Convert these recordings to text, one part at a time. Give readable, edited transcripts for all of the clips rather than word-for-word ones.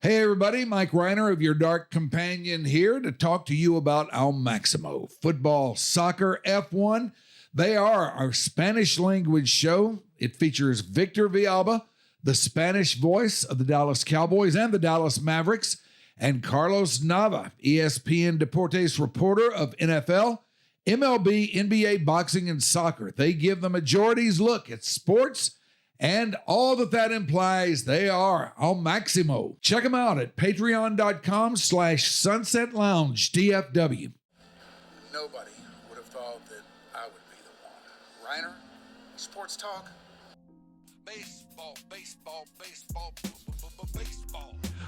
Hey everybody, Mike Rhyner of Your Dark Companion here to talk to you about Al Maximo. Football, soccer, F1, they are our Spanish language show. It features Victor Villalba, the Spanish voice of the Dallas Cowboys and the Dallas Mavericks, and Carlos Nava, ESPN Deportes reporter of NFL, MLB, NBA, boxing, and soccer. They give the majority's look at sports and all that implies. They are Al Maximo. Check them out at patreon.com/Sunset Lounge DFW. Nobody would have thought that I would be the one. Rhyner, sports talk. Baseball.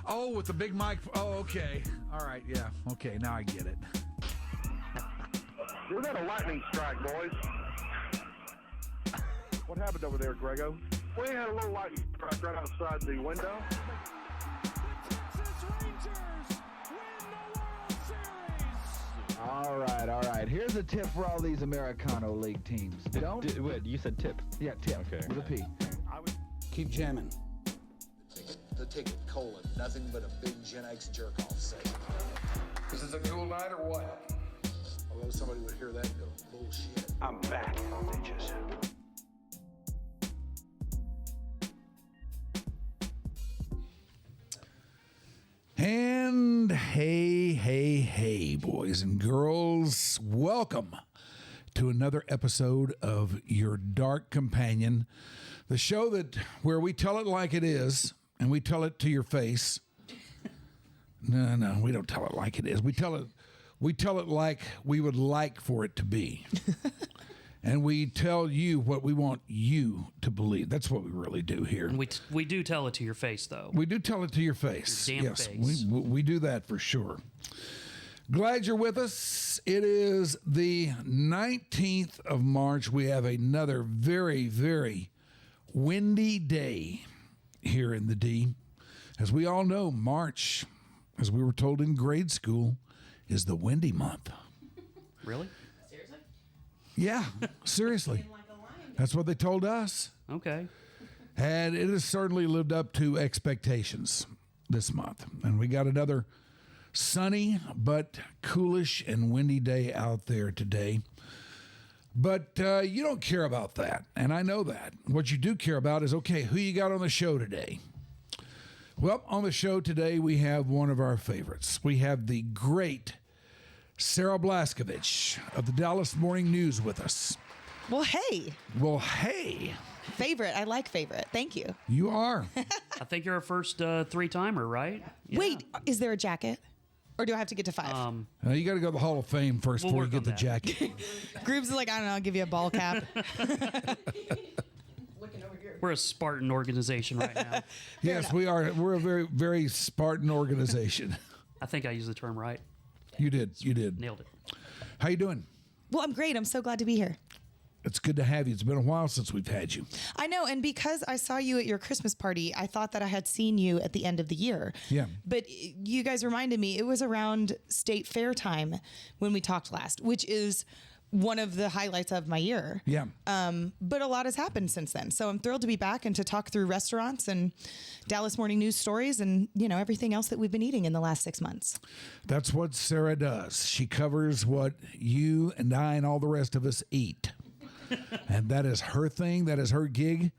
Oh, with the big mic. Oh, okay. All right, yeah. Okay, now I get it. We got a lightning strike, boys. What happened over there, Grego? We had a little lightning strike right outside the window. All right. Here's a tip for all these Americano League teams. Wait, you said tip? Yeah, tip. Okay. With a P. Keep jamming. The ticket, colon, nothing but a big Gen X jerk-off sake. This is a cool night or what? Although somebody would hear that and go, bullshit. I'm back, bitches. And hey, boys and girls, welcome to another episode of Your Dark Companion, the show where we tell it like it is, and we tell it to your face. No, we don't tell it like it is. We tell it like we would like for it to be. And we tell you what we want you to believe. That's what we really do here. And we do tell it to your face, though. We do tell it to your face. Your damn yes, face. We do that for sure. Glad you're with us. It is the 19th of March. We have another very, very windy day here in the D. As we all know, March, as we were told in grade school, is the windy month. Really? Yeah, seriously. That's what they told us. Okay. And it has certainly lived up to expectations this month. And we got another sunny but coolish and windy day out there today. But you don't care about that, and I know that. What you do care about is, okay, who you got on the show today? Well, on the show today, we have one of our favorites. We have the great Sarah Blaskovich of the Dallas Morning News with us. Well, hey. Favorite. I like favorite. Thank you. You are. I think you're our first three-timer, right? Yeah. Wait, is there a jacket? Or do I have to get to 5? You got to go to the Hall of Fame first before you get the jacket. Groobs is like, I don't know, I'll give you a ball cap. We're a Spartan organization right now. Yes, we are. We're a very, very Spartan organization. I think I used the term right. You did. Nailed it. How you doing? Well, I'm great. I'm so glad to be here. It's good to have you. It's been a while since we've had you. I know, and because I saw you at your Christmas party, I thought that I had seen you at the end of the year. Yeah. But you guys reminded me, it was around State Fair time when we talked last, which is one of the highlights of my year. Yeah. But a lot has happened since then. So I'm thrilled to be back and to talk through restaurants and Dallas Morning News stories and, everything else that we've been eating in the last 6 months. That's what Sarah does. She covers what you and I and all the rest of us eat. And that is her thing. That is her gig.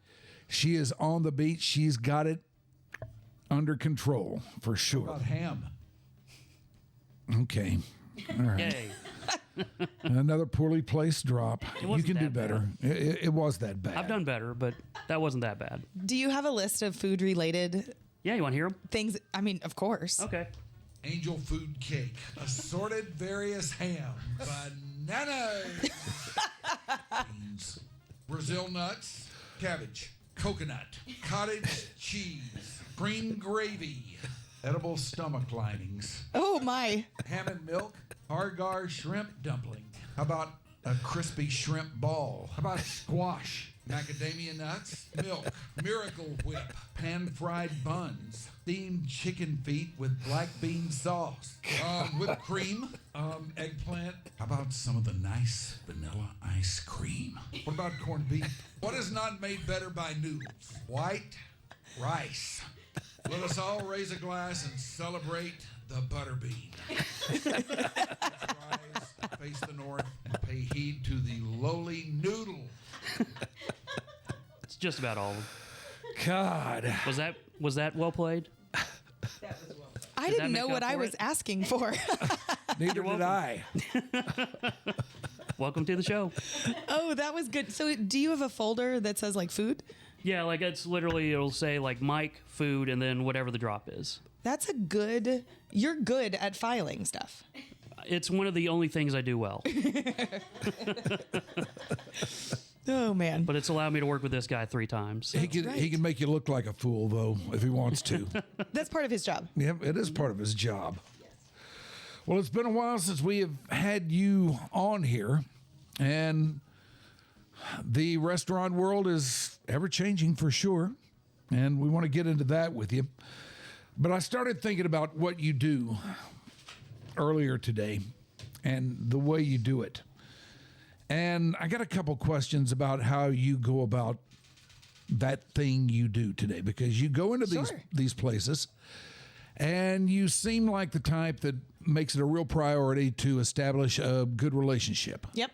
She is on the beat. She's got it under control for sure. What about ham? Okay. All right. Yay. Another poorly placed drop. It You wasn't can do that better. It was that bad. I've done better, but that wasn't that bad. Do you have a list of food-related Yeah, you want to hear them? things? I mean, of course. Okay. Angel food cake, assorted various ham, bananas, beans, Brazil nuts, cabbage, coconut, cottage cheese, cream gravy, edible stomach linings, Oh, my. ham and milk, Hargar shrimp dumpling. How about a crispy shrimp ball? How about squash, macadamia nuts, milk, Miracle Whip, pan-fried buns, steamed chicken feet with black bean sauce, whipped cream, eggplant. How about some of the nice vanilla ice cream? What about corned beef? What is not made better by noodles? White rice. Let us all raise a glass and celebrate the butterbean. Rise, face the north, and pay heed to the lowly noodle. It's just about all of them. God. Was that well played? I Did that didn't know make what up I for was it? asking for. Neither did I. Welcome to the show. Oh, that was good. So do you have a folder that says like food? Yeah, like it's literally, it'll say like Mike, food, and then whatever the drop is. That's you're good at filing stuff. It's one of the only things I do well. Oh, man. But it's allowed me to work with this guy 3 times. He can make you look like a fool, though, if he wants to. That's part of his job. Yeah, it is part of his job. Well, it's been a while since we have had you on here, and the restaurant world is ever-changing for sure, and we want to get into that with you. But I started thinking about what you do earlier today and the way you do it. And I got a couple questions about how you go about that thing you do today, because you go into these places and you seem like the type that makes it a real priority to establish a good relationship Yep.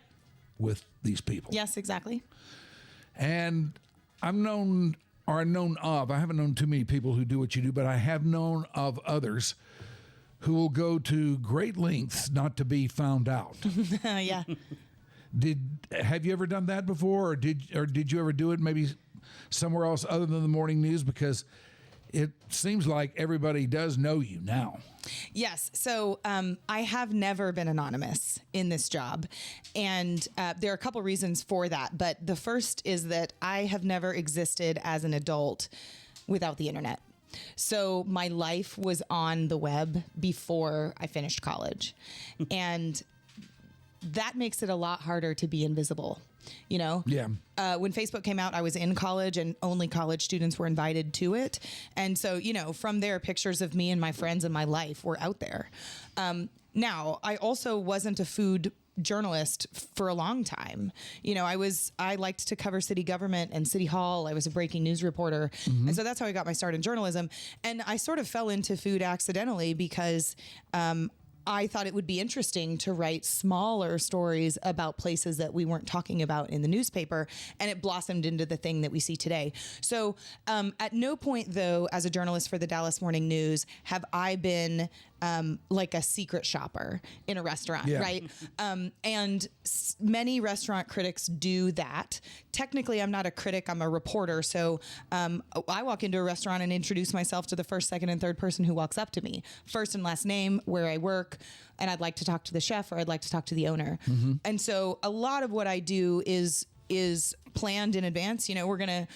with these people. Yes, exactly. And I haven't known too many people who do what you do, but I have known of others who will go to great lengths not to be found out. Yeah. Have you ever done that before, or did you ever do it maybe somewhere else other than the morning news? Because it seems like everybody does know you now. Yes. So I have never been anonymous in this job. And there are a couple reasons for that. But the first is that I have never existed as an adult without the internet. So my life was on the web before I finished college. And that makes it a lot harder to be invisible. You know? Yeah. When Facebook came out, I was in college and only college students were invited to it. And so, from there, pictures of me and my friends and my life were out there. Now, I also wasn't a food journalist for a long time. I liked to cover city government and city hall. I was a breaking news reporter. Mm-hmm. And so that's how I got my start in journalism. And I sort of fell into food accidentally because, I thought it would be interesting to write smaller stories about places that we weren't talking about in the newspaper, and it blossomed into the thing that we see today. So at no point, though, as a journalist for the Dallas Morning News, have I been like a secret shopper in a restaurant, right? And many restaurant critics do that. Technically, I'm not a critic, I'm a reporter. So I walk into a restaurant and introduce myself to the first, second, and third person who walks up to me. First and last name, where I work, and I'd like to talk to the chef or I'd like to talk to the owner. Mm-hmm. And so a lot of what I do is planned in advance.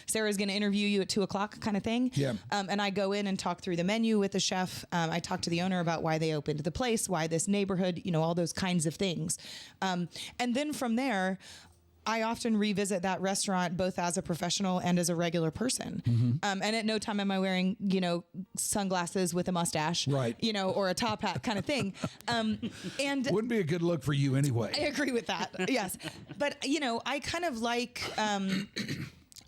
Sarah's gonna interview you at 2:00 kind of thing. Yeah. And I go in and talk through the menu with the chef. I talk to the owner about why they opened the place, why this neighborhood, all those kinds of things. And then from there, I often revisit that restaurant both as a professional and as a regular person. Mm-hmm. And at no time am I wearing, sunglasses with a mustache, right? Or a top hat kind of thing. And wouldn't be a good look for you anyway. I agree with that. Yes. But, I kind of like,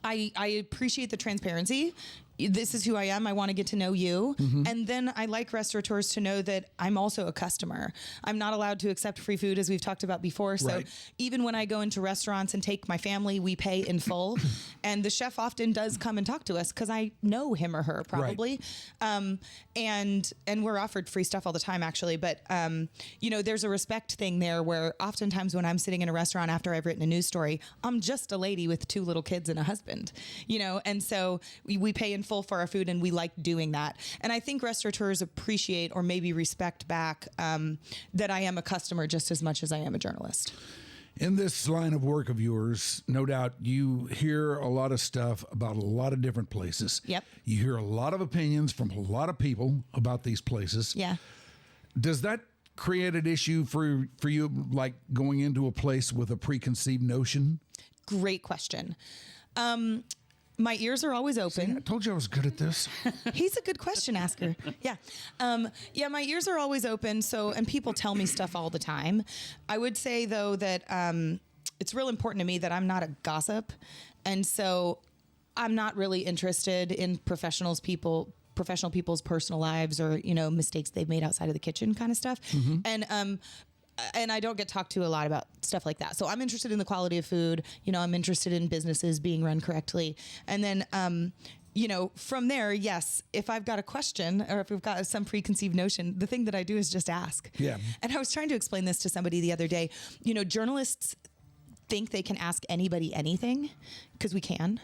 I appreciate the transparency. This is who I am. I want to get to know you. Mm-hmm. And then I like restaurateurs to know that I'm also a customer. I'm not allowed to accept free food, as we've talked about before. So even when I go into restaurants and take my family, we pay in full. And the chef often does come and talk to us because I know him or her probably. Right. And we're offered free stuff all the time, actually. But, there's a respect thing there where oftentimes when I'm sitting in a restaurant after I've written a news story, I'm just a lady with 2 little kids and a husband, and so we pay in full for our food, and we like doing that. And I think restaurateurs appreciate or maybe respect back that I am a customer just as much as I am a journalist. In this line of work of yours, no doubt you hear a lot of stuff about a lot of different places. Yep. You hear a lot of opinions from a lot of people about these places. Yeah. Does that create an issue for you, like going into a place with a preconceived notion? Great question. My ears are always open. See, I told you I was good at this. He's a good question asker. Yeah. My ears are always open. And people tell me stuff all the time. I would say, though, that it's real important to me that I'm not a gossip. And so I'm not really interested in professionals, people professional people's personal lives or, mistakes they've made outside of the kitchen kind of stuff. And I don't get talked to a lot about stuff like that. So I'm interested in the quality of food. I'm interested in businesses being run correctly. And then, from there, yes, if I've got a question or if we've got some preconceived notion, the thing that I do is just ask. Yeah. And I was trying to explain this to somebody the other day. Journalists think they can ask anybody anything because we can.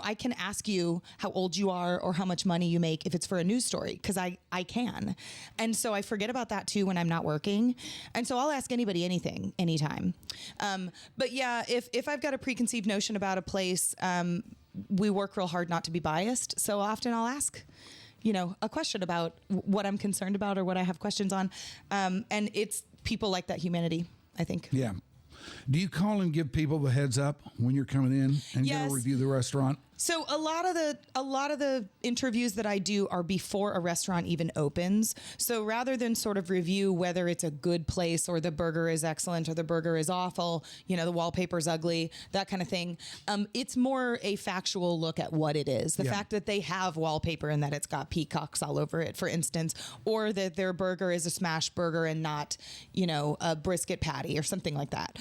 I can ask you how old you are or how much money you make if it's for a news story, because I can. And so I forget about that too when I'm not working. And so I'll ask anybody anything, anytime. But yeah, if I've got a preconceived notion about a place, we work real hard not to be biased. So often I'll ask, a question about what I'm concerned about or what I have questions on. And it's people like that humanity, I think. Yeah. Do you call and give people the heads up when you're coming in and Yes. go review the restaurant? So a lot of the interviews that I do are before a restaurant even opens. So rather than sort of review whether it's a good place or the burger is excellent or the burger is awful, the wallpaper's ugly, that kind of thing, it's more a factual look at what it is. The fact that they have wallpaper and that it's got peacocks all over it, for instance, or that their burger is a smash burger and not, a brisket patty or something like that.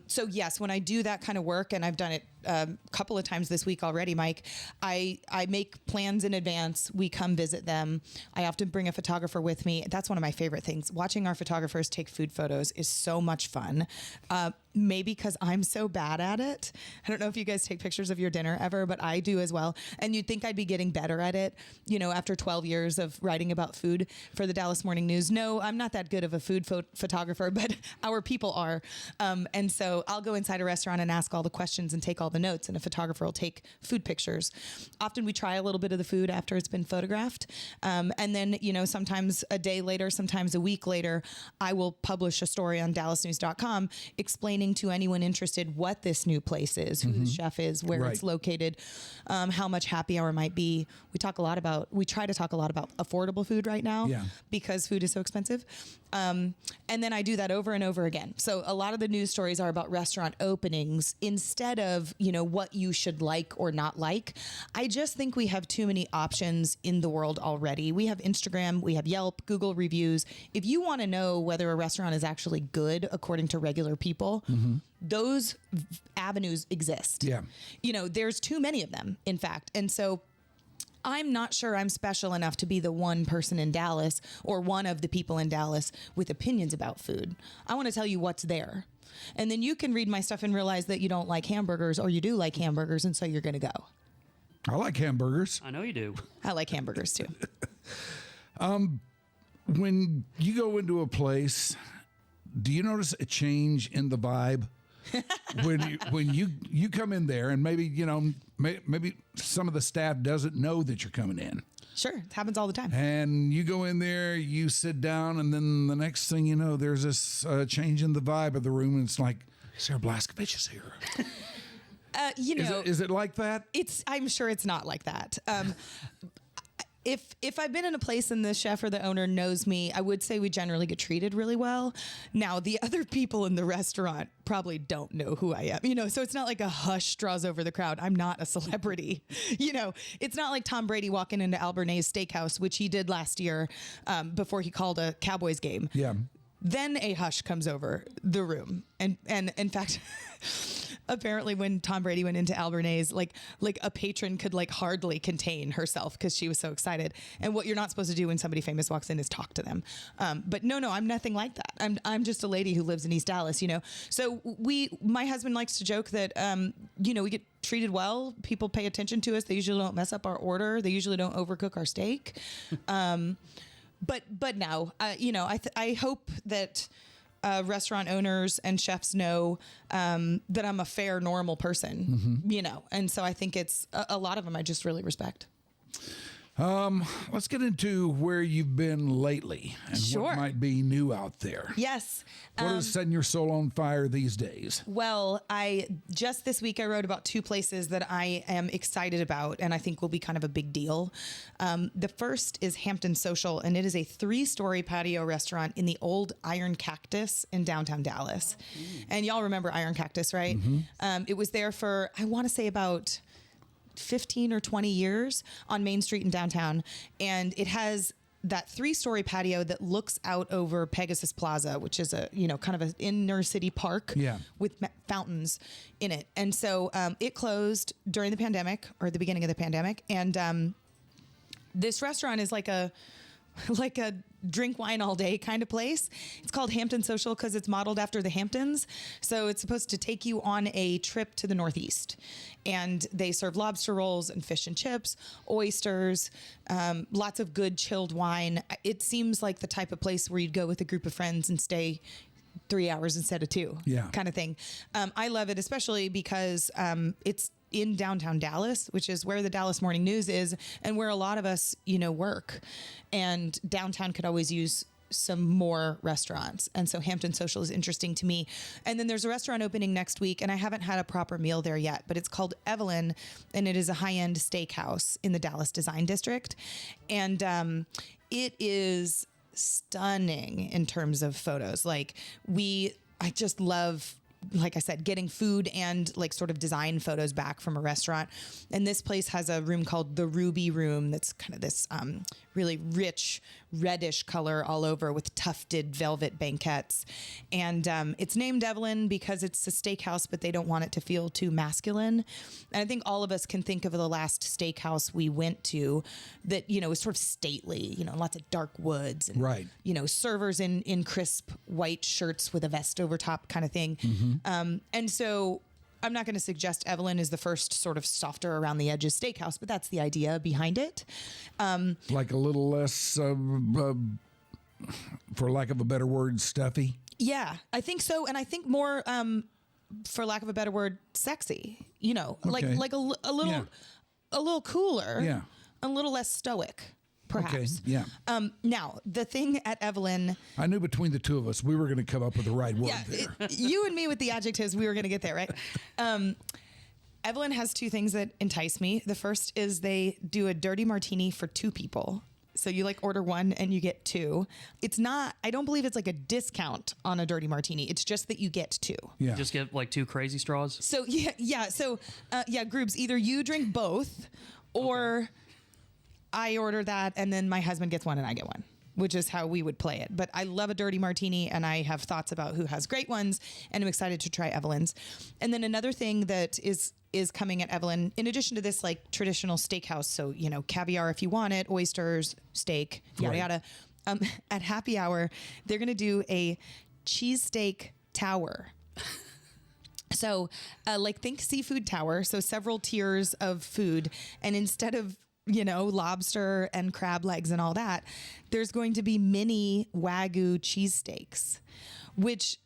So yes, when I do that kind of work, and I've done it a couple of times this week already, Mike, I make plans in advance. We come visit them. I often bring a photographer with me. That's one of my favorite things. Watching our photographers take food photos is so much fun. Maybe because I'm so bad at it. I don't know if you guys take pictures of your dinner ever, but I do as well. And you'd think I'd be getting better at it, after 12 years of writing about food for the Dallas Morning News. No, I'm not that good of a food photographer, but our people are. And so I'll go inside a restaurant and ask all the questions and take all the notes, and a photographer will take food pictures. Often we try a little bit of the food after it's been photographed. And then, sometimes a day later, sometimes a week later, I will publish a story on dallasnews.com explaining to anyone interested what this new place is, who the chef is, where it's located, how much happy hour might be. We try to talk a lot about affordable food right now because food is so expensive. And then I do that over and over again. So a lot of the news stories are about restaurant openings instead of, what you should like or not like. I just think we have too many options in the world already. We have Instagram, we have Yelp, Google reviews. If you want to know whether a restaurant is actually good according to regular people, those avenues exist. Yeah. There's too many of them, in fact. And so I'm not sure I'm special enough to be the one person in Dallas or one of the people in Dallas with opinions about food. I want to tell you what's there. And then you can read my stuff and realize that you don't like hamburgers or you do like hamburgers, and so you're going to go. I like hamburgers. I know you do. I like hamburgers too. When you go into a place, do you notice a change in the vibe? when you come in there, and maybe maybe some of the staff doesn't know that you're coming in. Sure, it happens all the time. And you go in there, you sit down, and then the next thing you know, there's this change in the vibe of the room, and it's like, Sarah Blaskovich is here. Is it like that? I'm sure it's not like that. If I've been in a place and the chef or the owner knows me, I would say we generally get treated really well. Now, the other people in the restaurant probably don't know who I am, so it's not like a hush draws over the crowd. I'm not a celebrity. It's not like Tom Brady walking into Albernays Steakhouse, which he did last year before he called a Cowboys game. Yeah. Then a hush comes over the room. And in fact, apparently when Tom Brady went into Albernays, like a patron could hardly contain herself because she was so excited. And what you're not supposed to do when somebody famous walks in is talk to them. But no, I'm nothing like that. I'm just a lady who lives in East Dallas, So my husband likes to joke that, we get treated well. People pay attention to us. They usually don't mess up our order. They usually don't overcook our steak. But now, I hope that restaurant owners and chefs know that I'm a fair, normal person, and so I think it's a lot of them I just really respect. Let's get into where you've been lately and Sure. what might be new out there. Yes. What is setting your soul on fire these days? Well, just this week I wrote about two places that I am excited about and I think will be kind of a big deal. The first is Hampton Social, and it is a 3-story patio restaurant in the old Iron Cactus in downtown Dallas. And y'all remember Iron Cactus, right? It was there for, I want to say about 15 or 20 years on Main Street in downtown. And it has that 3-story patio that looks out over Pegasus Plaza, which is a, kind of an inner city park with fountains in it. And so it closed during the pandemic, or the beginning of the pandemic. And this restaurant is like a drink wine all day kind of place. It's called Hampton Social because it's modeled after the Hamptons. So it's supposed to take you on a trip to the Northeast. And they serve lobster rolls and fish and chips, oysters, lots of good chilled wine. It seems like the type of place where you'd go with a group of friends and stay 3 hours instead of 2 kind of thing. I love it, especially because it's in downtown Dallas, which is where the Dallas Morning News is and where a lot of us, work. And downtown could always use some more restaurants. And so Hampton Social is interesting to me. And then there's a restaurant opening next week, and I haven't had a proper meal there yet, but it's called Evelyn, and it is a high-end steakhouse in the Dallas Design District. And it is stunning in terms of photos. I just love, like I said, getting food and sort of design photos back from a restaurant. And this place has a room called the Ruby Room that's kind of this really rich reddish color all over with tufted velvet banquettes. And it's named Evelyn because it's a steakhouse, but they don't want it to feel too masculine. And I think all of us can think of the last steakhouse we went to that, was sort of stately, lots of dark woods and, right. Servers in crisp white shirts with a vest over top kind of thing. Mm-hmm. And so I'm not going to suggest Evelyn is the first sort of softer around the edges steakhouse, but that's the idea behind it. Like a little less, for lack of a better word, stuffy. Yeah, I think so. And I think more, for lack of a better word, sexy, like a little cooler, a little less stoic. Perhaps. Okay, yeah. Now, the thing at Evelyn... I knew between the two of us, we were going to come up with the right word there. You and me with the adjectives, we were going to get there, right? Evelyn has two things that entice me. The first is they do a dirty martini for 2 people. So you order 1 and you get 2. It's not, I don't believe it's like a discount on a dirty martini. It's just that you get 2. Yeah. Just get 2 crazy straws. So yeah. So groups, either you drink both or... Okay. I order that, and then my husband gets 1 and I get 1, which is how we would play it. But I love a dirty martini, and I have thoughts about who has great ones, and I'm excited to try Evelyn's. And then another thing that is coming at Evelyn, in addition to this traditional steakhouse, so caviar if you want it, oysters, steak, yada yada. At happy hour, they're going to do a cheesesteak tower. So think seafood tower, so several tiers of food, and instead of lobster and crab legs and all that, there's going to be mini Wagyu cheesesteaks, which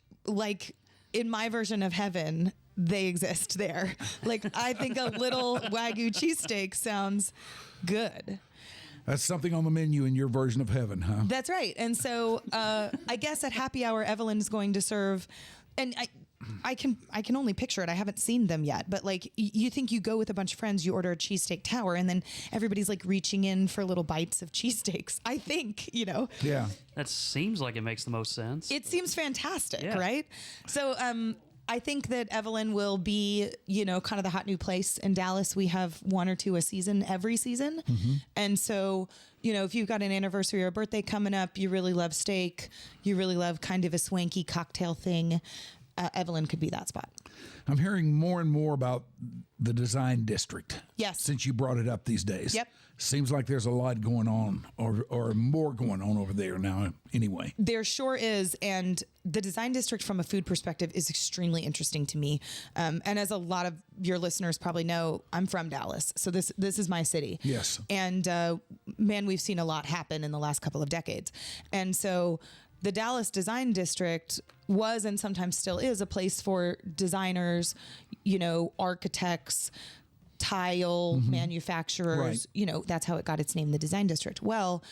in my version of heaven, they exist there. I think a little Wagyu cheesesteak sounds good. That's something on the menu in your version of heaven, huh? That's right. And so I guess at happy hour, Evelyn's going to serve, and I can only picture it. I haven't seen them yet, but you think you go with a bunch of friends, you order a cheesesteak tower, and then everybody's reaching in for little bites of cheesesteaks. I think, Yeah. That seems like it makes the most sense. It seems fantastic, right? So I think that Evelyn will be, kind of the hot new place in Dallas. We have 1 or 2 a season every season. Mm-hmm. And so, if you've got an anniversary or a birthday coming up, you really love steak, you really love kind of a swanky cocktail thing, Evelyn could be that spot. I'm hearing more and more about the design district. Yes. Since you brought it up these days. Yep. Seems like there's a lot going on or more going on over there now anyway. There sure is. And the design district from a food perspective is extremely interesting to me. And as a lot of your listeners probably know, I'm from Dallas. So this is my city. Yes. And man, we've seen a lot happen in the last couple of decades. And so the Dallas Design District was and sometimes still is a place for designers, architects, tile manufacturers, right. That's how it got its name, the Design District. Well,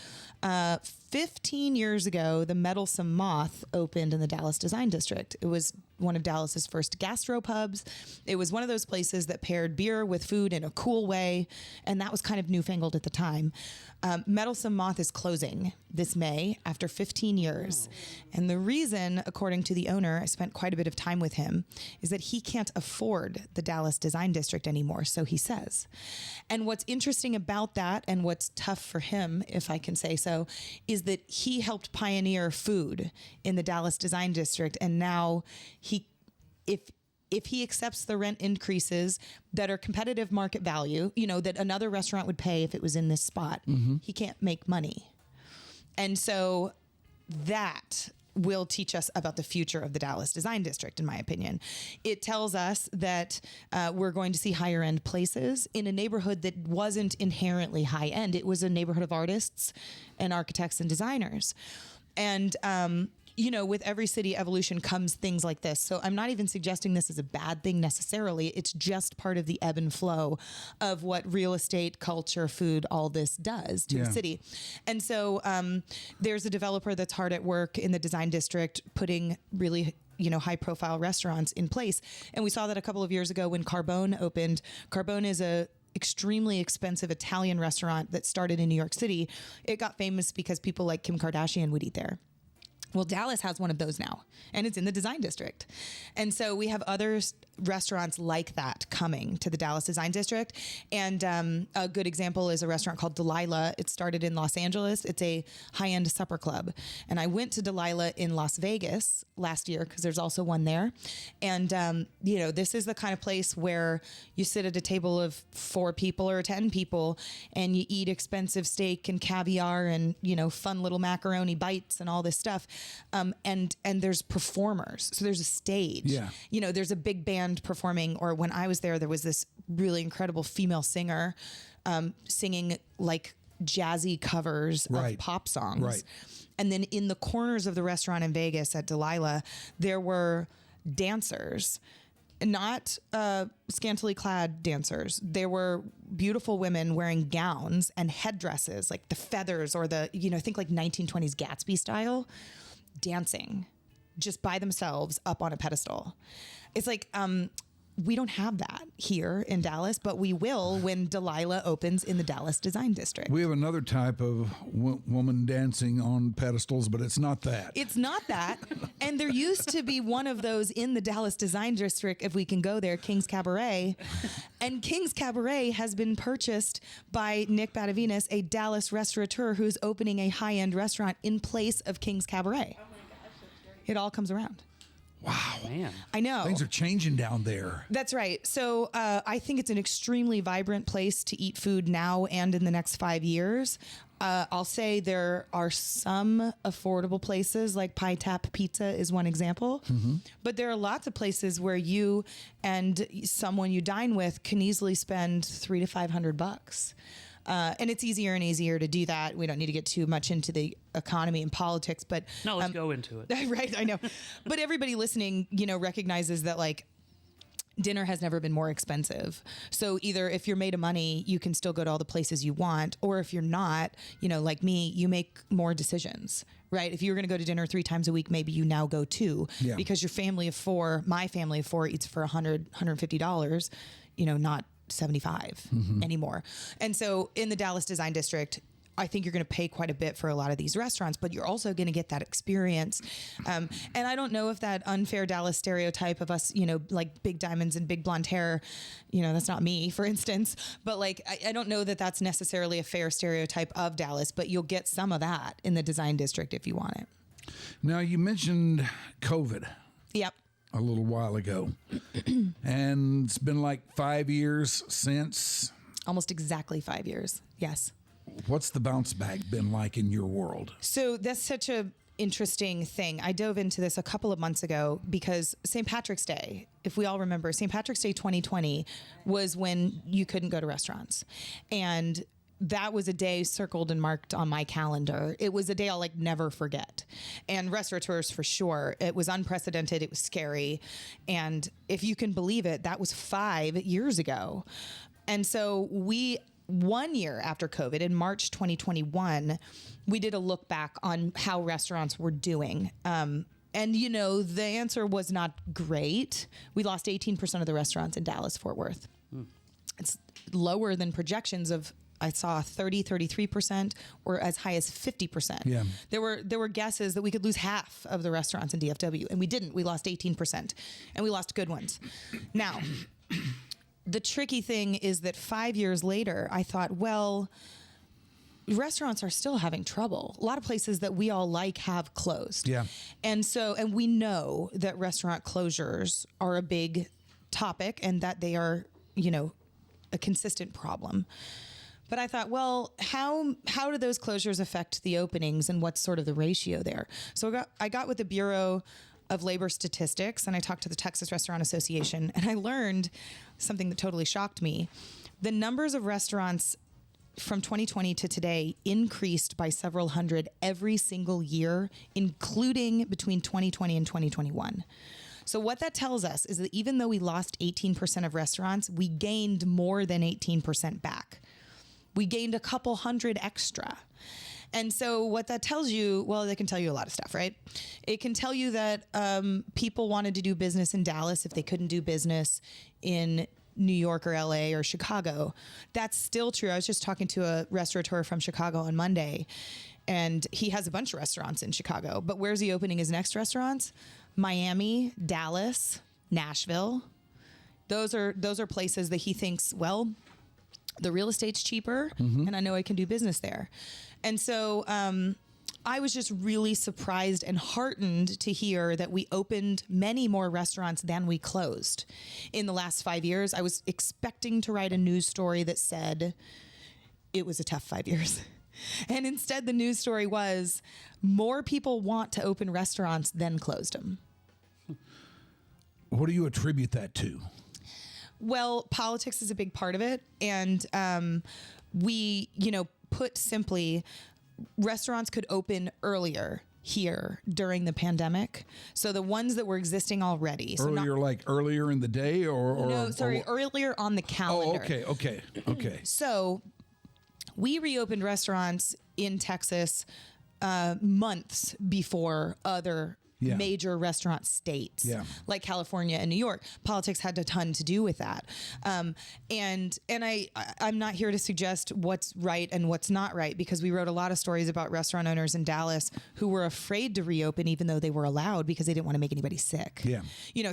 15 years ago, the Meddlesome Moth opened in the Dallas Design District. It was one of Dallas's first gastropubs. It was one of those places that paired beer with food in a cool way, and that was kind of newfangled at the time. Meddlesome Moth is closing this May after 15 years. And the reason, according to the owner, I spent quite a bit of time with him, is that he can't afford the Dallas Design District anymore, so he says. And what's interesting about that, and what's tough for him, if I can say so, is that he helped pioneer food in the Dallas Design District, and now if he accepts the rent increases that are competitive market value, that another restaurant would pay if it was in this spot, he can't make money. And so that will teach us about the future of the Dallas Design District, in my opinion. It tells us that we're going to see higher end places in a neighborhood that wasn't inherently high end. It was a neighborhood of artists and architects and designers. And, with every city evolution comes things like this. So I'm not even suggesting this is a bad thing necessarily. It's just part of the ebb and flow of what real estate, culture, food, all this does to a city. And so there's a developer that's hard at work in the design district putting really high profile restaurants in place. And we saw that a couple of years ago when Carbone opened. Carbone is a extremely expensive Italian restaurant that started in New York City. It got famous because people like Kim Kardashian would eat there. Well, Dallas has one of those now, and it's in the design district. And so we have other restaurants like that coming to the Dallas Design District. And a good example is a restaurant called Delilah. It started in Los Angeles. It's a high-end supper club. And I went to Delilah in Las Vegas last year because there's also one there. And, this is the kind of place where you sit at a table of 4 people or 10 people and you eat expensive steak and caviar and, fun little macaroni bites and all this stuff. And there's performers. So there's a stage. Yeah. There's a big band performing, or when I was there was this really incredible female singer singing like jazzy covers of pop songs. Right. And then in the corners of the restaurant in Vegas at Delilah, there were dancers, not scantily clad dancers. There were beautiful women wearing gowns and headdresses, like the feathers or think like 1920s Gatsby style, dancing just by themselves up on a pedestal. It's like, we don't have that here in Dallas, but we will when Delilah opens in the Dallas Design District. We have another type of woman dancing on pedestals, but it's not that. It's not that. And there used to be one of those in the Dallas Design District, if we can go there, King's Cabaret. And King's Cabaret has been purchased by Nick Badavinas, a Dallas restaurateur who's opening a high-end restaurant in place of King's Cabaret. Oh my gosh, that's great. It all comes around. Wow. Man. I know. Things are changing down there. That's right. So I think it's an extremely vibrant place to eat food now and in the next 5 years. I'll say there are some affordable places, like Pie Tap Pizza is one example. Mm-hmm. But there are lots of places where you and someone you dine with can easily spend $300 to $500. And it's easier and easier to do that. We don't need to get too much into the economy and politics, but no, let's go into it. Right, I know. But everybody listening, recognizes that dinner has never been more expensive. So either if you're made of money, you can still go to all the places you want, or if you're not, like me, you make more decisions. Right. If you're going to go to dinner 3 times a week, maybe you now go 2 because your family of 4, my family of 4 eats for $100, $150, not 75 anymore. And so in the Dallas Design District, I think you're going to pay quite a bit for a lot of these restaurants, but you're also going to get that experience. And I don't know if that unfair Dallas stereotype of us, like big diamonds and big blonde hair, that's not me, for instance, but I don't know that that's necessarily a fair stereotype of Dallas, but you'll get some of that in the Design District if you want it. Now, you mentioned COVID. Yep. A little while ago. And it's been like 5 years since. Almost exactly 5 years. Yes. What's the bounce back been like in your world? So that's such a interesting thing. I dove into this a couple of months ago because St. Patrick's Day, if we all remember, St. Patrick's Day 2020 was when you couldn't go to restaurants. And that was a day circled and marked on my calendar. It was a day I'll never forget. And restaurateurs for sure. It was unprecedented. It was scary. And if you can believe it, that was 5 years ago. And so 1 year after COVID, in March 2021, we did a look back on how restaurants were doing. And, the answer was not great. We lost 18% of the restaurants in Dallas-Fort Worth. It's lower than projections of I saw 30, 33%, or as high as 50%. Yeah. There were guesses that we could lose half of the restaurants in DFW, and we didn't. We lost 18%, and we lost good ones. Now, the tricky thing is that 5 years later, I thought, well, restaurants are still having trouble. A lot of places that we all like have closed. Yeah. And we know that restaurant closures are a big topic and that they are, a consistent problem. But I thought, well, how do those closures affect the openings and what's sort of the ratio there? So I got with the Bureau of Labor Statistics and I talked to the Texas Restaurant Association and I learned something that totally shocked me. The numbers of restaurants from 2020 to today increased by several hundred every single year, including between 2020 and 2021. So what that tells us is that even though we lost 18% of restaurants, we gained more than 18% back. We gained a couple hundred extra. And so what that tells you, well, it can tell you a lot of stuff, right? It can tell you that people wanted to do business in Dallas if they couldn't do business in New York or LA or Chicago. That's still true. I was just talking to a restaurateur from Chicago on Monday, and he has a bunch of restaurants in Chicago. But where's he opening his next restaurants? Miami, Dallas, Nashville. Those are places that he thinks, well, the real estate's cheaper, and I know I can do business there. And so I was just really surprised and heartened to hear that we opened many more restaurants than we closed in the last 5 years. I was expecting to write a news story that said it was a tough 5 years. And instead, the news story was more people want to open restaurants than closed them. What do you attribute that to? Well, politics is a big part of it. And we, put simply, restaurants could open earlier here during the pandemic. So the ones that were existing already. So Earlier in the day earlier on the calendar. Oh, okay. So we reopened restaurants in Texas months before other major restaurant states like California and New York. Politics had a ton to do with that. And I'm not here to suggest what's right and what's not right, because we wrote a lot of stories about restaurant owners in Dallas who were afraid to reopen even though they were allowed because they didn't want to make anybody sick. Yeah.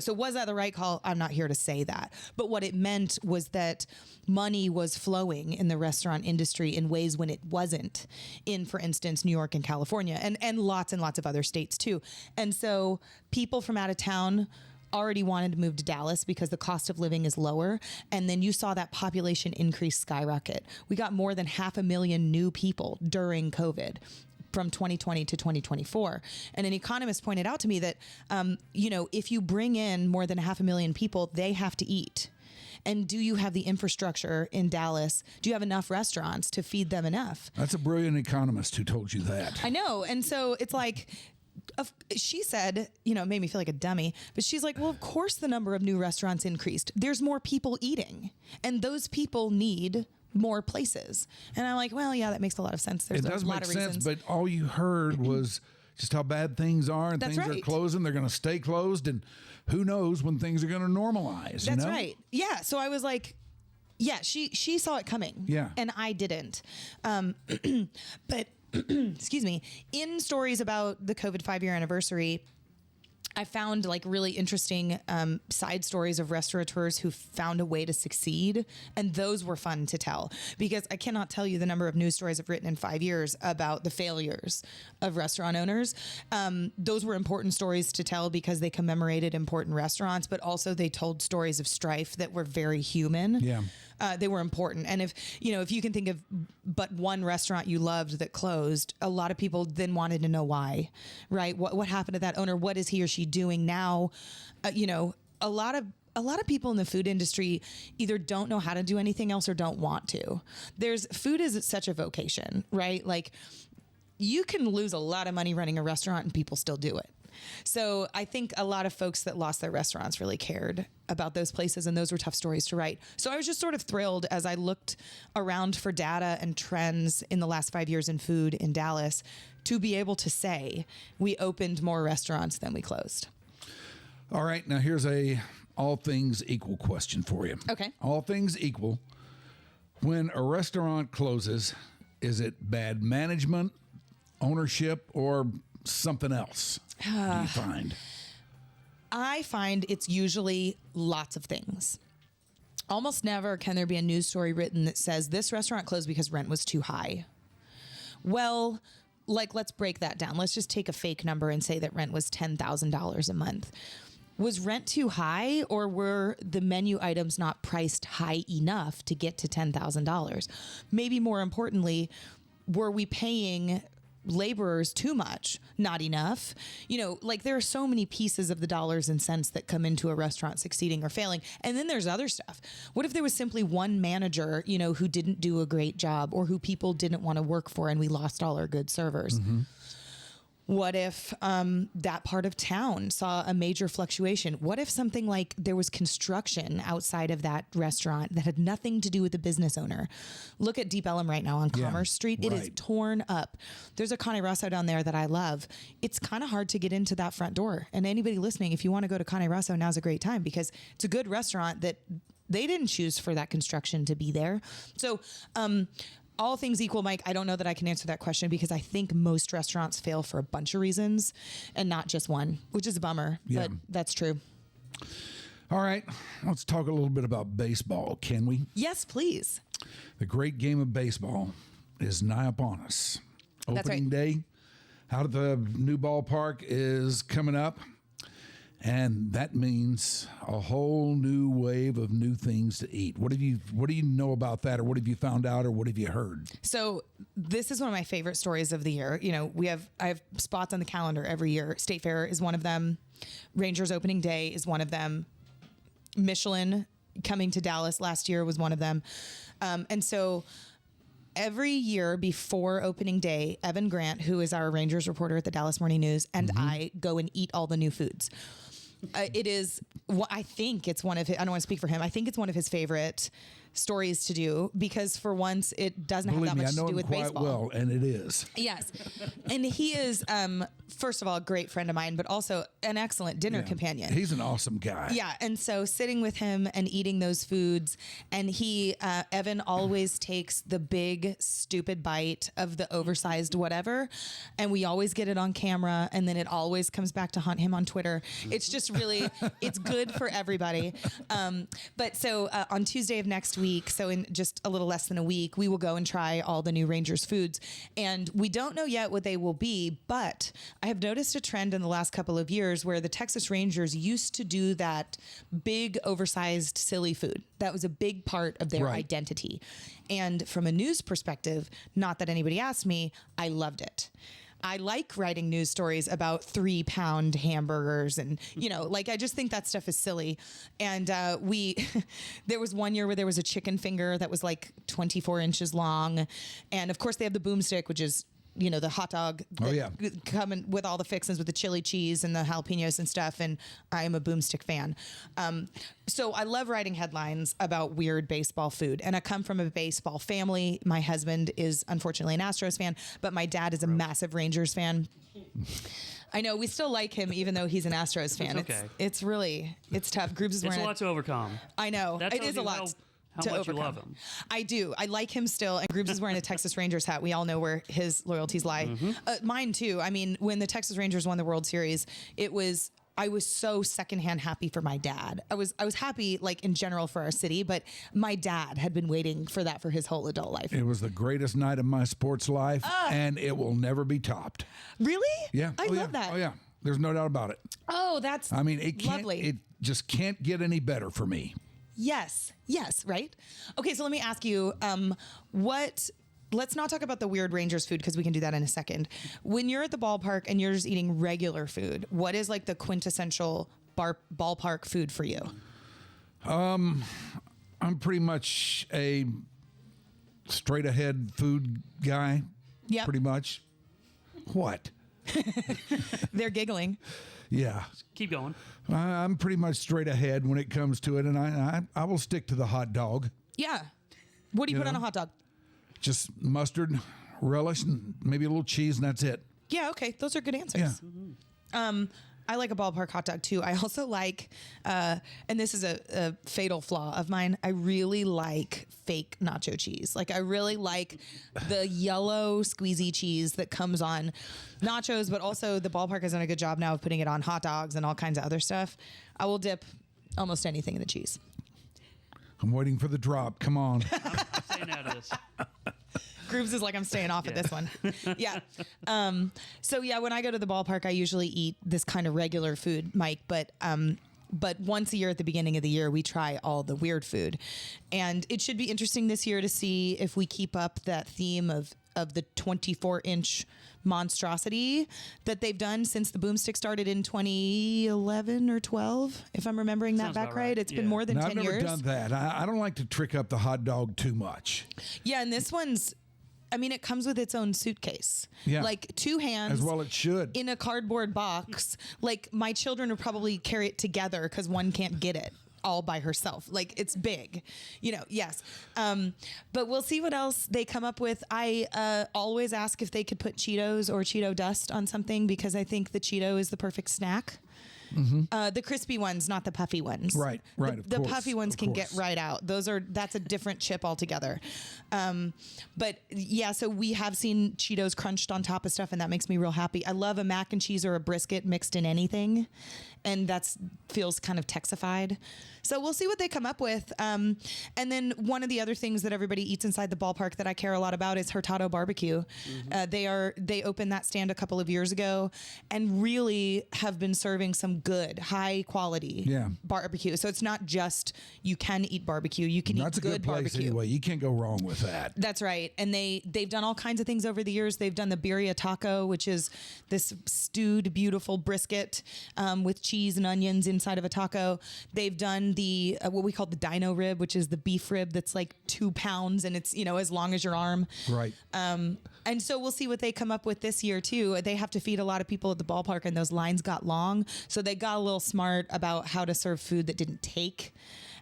So was that the right call? I'm not here to say that. But what it meant was that money was flowing in the restaurant industry in ways when it wasn't in, for instance, New York and California and lots of other states too. And so people from out of town already wanted to move to Dallas because the cost of living is lower. And then you saw that population increase skyrocket. We got more than 500,000 new people during COVID from 2020 to 2024. And an economist pointed out to me that, if you bring in more than 500,000 people, they have to eat. And do you have the infrastructure in Dallas? Do you have enough restaurants to feed them enough? That's a brilliant economist who told you that. I know. And so it's like, she said, it made me feel like a dummy, but she's like, well, of course the number of new restaurants increased. There's more people eating, and those people need more places. And I'm like, well, yeah, that makes a lot of sense. There's a lot of reasons. But all you heard was just how bad things are, and things are closing. They're going to stay closed, and who knows when things are going to normalize. That's right. Yeah. So I was like, yeah, she saw it coming. Yeah. And I didn't. But excuse me, in stories about the COVID 5-year anniversary, I found really interesting side stories of restaurateurs who found a way to succeed. And those were fun to tell, because I cannot tell you the number of news stories I've written in 5 years about the failures of restaurant owners. Those were important stories to tell because they commemorated important restaurants, but also they told stories of strife that were very human. Yeah. They were important. And if you can think of but one restaurant you loved that closed, a lot of people then wanted to know why, right? What happened to that owner? What is he or she doing now? A lot of people in the food industry either don't know how to do anything else or don't want to. Food is such a vocation, right? Like, you can lose a lot of money running a restaurant and people still do it. So I think a lot of folks that lost their restaurants really cared about those places, and those were tough stories to write. So I was just sort of thrilled as I looked around for data and trends in the last 5 years in food in Dallas to be able to say we opened more restaurants than we closed. All right. Now here's a all things equal question for you. Okay. All things equal, When a restaurant closes, is it bad management, ownership, or something else? Do you find? I find it's usually lots of things. Almost never can there be a news story written that says this restaurant closed because rent was too high. Well, like, let's break that down. Let's just take a fake number and say that rent was $10,000 a month. Was rent too high, or were the menu items not priced high enough to get to $10,000? Maybe more importantly, were we paying laborers too much? Not enough. You know, like, there are so many pieces of the dollars and cents that come into a restaurant succeeding or failing. And then there's other stuff. What if there was simply one manager, you know, who didn't do a great job, or who people didn't want to work for, and we lost all our good servers? What if that part of town saw a major fluctuation? What if something like there was construction outside of that restaurant that had nothing to do with the business owner? Look at Deep Ellum right now on Commerce Street. It is right. torn up. There's a Cane Rosso down there that I love. It's kind of hard to get into that front door. And anybody listening, if you want to go to Cane Rosso, now's a great time, because it's a good restaurant that they didn't choose for that construction to be there. So, all things equal, Mike, I don't know that I can answer that question, because I think most restaurants fail for a bunch of reasons and not just one, which is a bummer, but that's true. All right, let's talk a little bit about baseball, can we? Yes, please. The great game of baseball is nigh upon us. That's Opening day out at the new ballpark is coming up, and that means a whole new wave of new things to eat. What do you know about that, or what have you found out, or what have you heard? So this is one of my favorite stories of the year. You know, I have spots on the calendar every year. State Fair is one of them. Rangers opening day is one of them. Michelin coming to Dallas last year was one of them. And so every year before opening day, Evan Grant, who is our Rangers reporter at the Dallas Morning News, and I go and eat all the new foods. It is, I think it's one of his, I don't want to speak for him, I think it's one of his favorite stories to do, because for once it doesn't have that much to do with baseball. I know him quite well, and it is. Yes. And he is, first of all, a great friend of mine, but also an excellent dinner companion. He's an awesome guy. Yeah. And so sitting with him and eating those foods, and Evan always takes the big, stupid bite of the oversized whatever, and we always get it on camera, and then it always comes back to haunt him on Twitter. It's just really, it's good for everybody. But so on Tuesday of next week, so in just a little less than a week, we will go and try all the new Rangers foods. And we don't know yet what they will be, but I have noticed a trend in the last couple of years where the Texas Rangers used to do that big, oversized, silly food. That was a big part of their identity. And from a news perspective, not that anybody asked me, I loved it. I like writing news stories about 3-pound hamburgers, and, you know, like, I just think that stuff is silly. And there was one year where there was a chicken finger that was like 24 inches long. And of course they have the boomstick, which is, you know, the hot dog coming with all the fixings, with the chili cheese and the jalapenos and stuff. And I am a boomstick fan. So I love writing headlines about weird baseball food. And I come from a baseball family. My husband is unfortunately an Astros fan, but my dad is a massive Rangers fan. I know, we still like him even though he's an Astros fan. It's okay. It's tough. Groups is It's wearing a lot to overcome. I know. That It is a lot. How to much overcome. you love him. I do. I like him still. And Groobs is wearing a Texas Rangers hat. We all know where his loyalties lie. Mine too. I mean, when the Texas Rangers won the World Series, I was so secondhand happy for my dad. I was happy, like, in general for our city, but my dad had been waiting for that for his whole adult life. It was the greatest night of my sports life, and it will never be topped. Really? Yeah. I love that. Oh, yeah. There's no doubt about it. Oh, that's I mean, it can't, lovely. it just can't get any better for me. Yes, right? Okay, so let me ask you, let's not talk about the weird Rangers food, because we can do that in a second. When you're at the ballpark and you're just eating regular food, what is like the quintessential ballpark food for you? I'm pretty much a straight ahead food guy. Yep. Pretty much. What? They're giggling. Yeah. Keep going. I'm pretty much straight ahead when it comes to it, and I will stick to the hot dog. Yeah. What do you put on a hot dog? Just mustard, relish, and maybe a little cheese, and that's it. Yeah, okay. Those are good answers. Yeah. I like a ballpark hot dog too. I also like, and this is a fatal flaw of mine, I really like fake nacho cheese. Like I really like the yellow squeezy cheese that comes on nachos, but also the ballpark has done a good job now of putting it on hot dogs and all kinds of other stuff. I will dip almost anything in the cheese. I'm waiting for the drop. Come on. I'm staying out of this. Grooves is like, I'm staying off at this one. Yeah. So yeah, when I go to the ballpark, I usually eat this kind of regular food, Mike, but once a year at the beginning of the year, we try all the weird food. And it should be interesting this year to see if we keep up that theme of the 24-inch monstrosity that they've done since the boomstick started in 2011 or 12, if I'm remembering that Sounds back about right. right. It's been more than 10 I've never years. done that. I don't like to trick up the hot dog too much. Yeah, and this one's, I mean, it comes with its own suitcase. Yeah. Like two hands. As well it should. In a cardboard box. Like my children would probably carry it together because one can't get it all by herself. Like it's big, yes. But we'll see what else they come up with. I always ask if they could put Cheetos or Cheeto dust on something because I think the Cheeto is the perfect snack. The crispy ones, not the puffy ones. Right. The puffy ones can get right out. That's a different chip altogether. But yeah, so we have seen Cheetos crunched on top of stuff, and that makes me real happy. I love a mac and cheese or a brisket mixed in anything, and that feels kind of Texified. So we'll see what they come up with. And then one of the other things that everybody eats inside the ballpark that I care a lot about is Hurtado Barbecue. They opened that stand a couple of years ago and really have been serving some good, high quality barbecue. So it's not just you can eat barbecue, you can That's eat good a good place barbecue. anyway. You can't go wrong with that. That's right. And they've done all kinds of things over the years. They've done the birria taco, which is this stewed, beautiful brisket with cheese and onions inside of a taco. They've done the what we call the dino rib, which is the beef rib that's like 2 pounds and it's as long as your arm. Right. And so we'll see what they come up with this year too. They have to feed a lot of people at the ballpark, and those lines got long, so they got a little smart about how to serve food that didn't take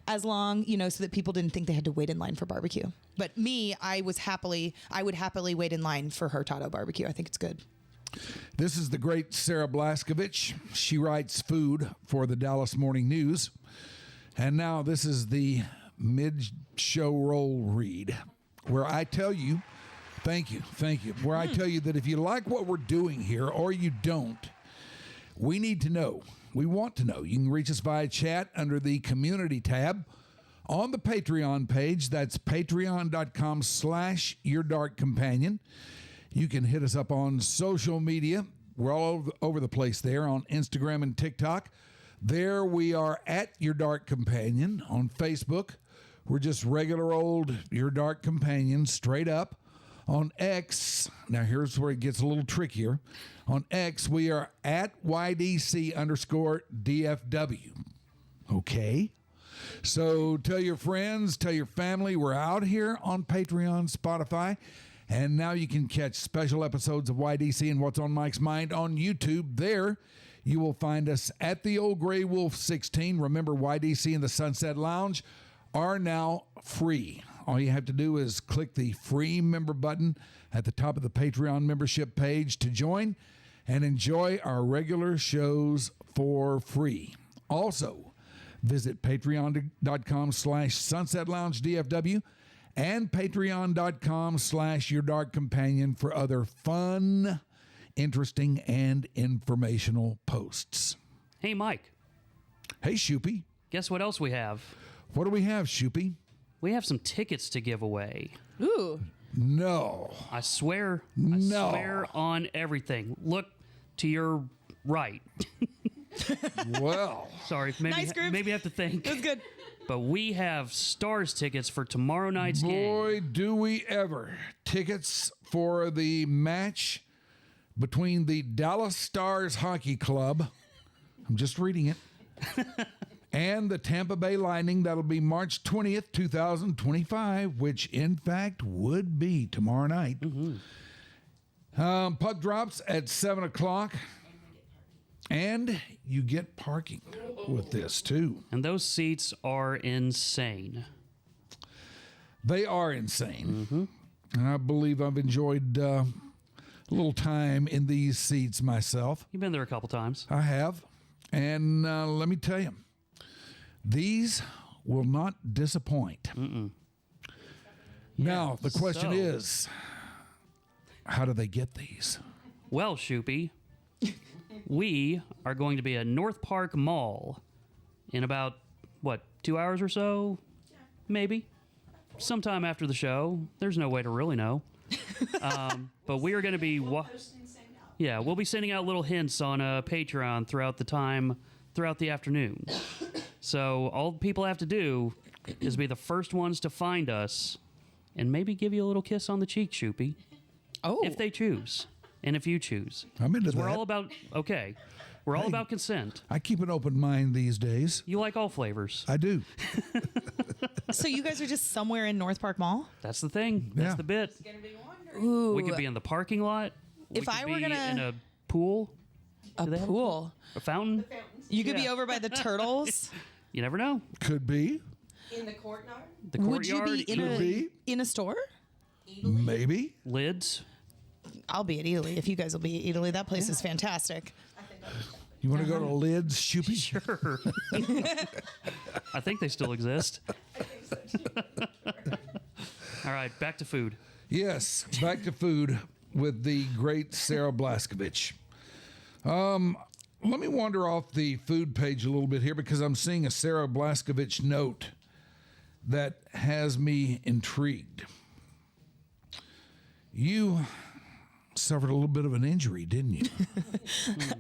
as long, so that people didn't think they had to wait in line for barbecue. But me, I would happily wait in line for Hurtado Barbecue. I think it's good. This is the great Sarah Blaskovich. She writes food for the Dallas Morning News. And now this is the mid-show roll read, where I tell you, thank you, where I tell you that if you like what we're doing here or you don't, we need to know. We want to know. You can reach us via chat under the community tab on the Patreon page. That's patreon.com/yourdarkcompanion. You can hit us up on social media. We're all over the place there on Instagram and TikTok. There we are at Your Dark Companion. On Facebook, we're just regular old Your Dark Companion, straight up. On X, now here's where it gets a little trickier. On X, we are at YDC_DFW. Okay? So tell your friends, tell your family, we're out here on Patreon, Spotify, and now you can catch special episodes of YDC and What's on Mike's Mind on YouTube. There, you will find us at the Old Gray Wolf 16. Remember, YDC and the Sunset Lounge are now free. All you have to do is click the free member button at the top of the Patreon membership page to join and enjoy our regular shows for free. Also, visit patreon.com/sunsetloungedfw and patreon.com/yourdarkcompanion for other fun, interesting, and informational posts. Hey, Mike, Hey, Shoopy. guess what else we have? What do we have, Shoopy? We have some tickets to give away. Ooh. No. I swear on everything. Look to your right. Well. Sorry, maybe Nice, Grooves. maybe I have to think. That's good. But we have Stars tickets for tomorrow night's game. Boy, do we ever. Tickets for the match between the Dallas Stars Hockey Club, I'm just reading it, and the Tampa Bay Lightning. That'll be March 20th, 2025, which in fact would be tomorrow night. Puck drops at 7 o'clock. And you get parking with this, too. And those seats are insane. They are insane. And I believe I've enjoyed a little time in these seats myself. You've been there a couple times. I have. And let me tell you, these will not disappoint. Now, the question is, how do they get these? Well, Shoopy, we are going to be at North Park Mall in about, 2 hours or so? Maybe. Sometime after the show. There's no way to really know. But we are going to be... we'll be sending out little hints on Patreon throughout the afternoon. So all people have to do is be the first ones to find us and maybe give you a little kiss on the cheek, Shoopy. Oh. If they choose. And if you choose. I'm into that. We're all about... Okay. We're all about consent. I keep an open mind these days. You like all flavors. I do. So you guys are just somewhere in North Park Mall? That's the thing. That's Yeah. the bit. It's gonna be wondering. We could be in the parking lot. If I were gonna- in a pool, A they have pool. a fountain. You could be Yeah. over by the turtles. You never know. Could be. In the courtyard? The Would you courtyard. be Could be. in a store? Maybe. Lids. I'll be at Italy if you guys will be at Italy. That place is fantastic. You want to go to Lids, Shoopy? Sure. I think they still exist. All right, back to food. Yes, back to food with the great Sarah Blaskovich. Let me wander off the food page a little bit here because I'm seeing a Sarah Blaskovich note that has me intrigued. You suffered a little bit of an injury, didn't you?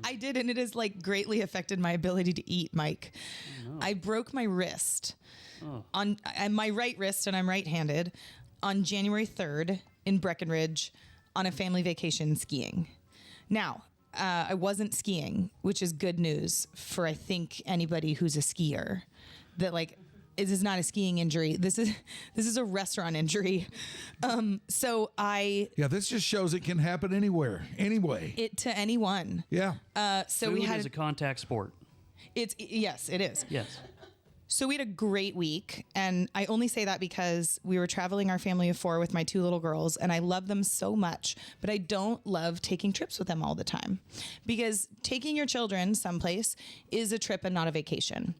I did, and it has greatly affected my ability to eat, Mike. I broke my wrist on my right wrist, and I'm right-handed, on January 3rd in Breckenridge on a family vacation skiing. Now, I wasn't skiing, which is good news for I think anybody who's a skier. That this is not a skiing injury. This is a restaurant injury. Yeah, this just shows it can happen anywhere, anyway. It to anyone. Yeah. So Food we had is a contact sport. yes, it is. Yes. So we had a great week, and I only say that because we were traveling our family of 4 with my 2 little girls, and I love them so much, but I don't love taking trips with them all the time because taking your children someplace is a trip and not a vacation.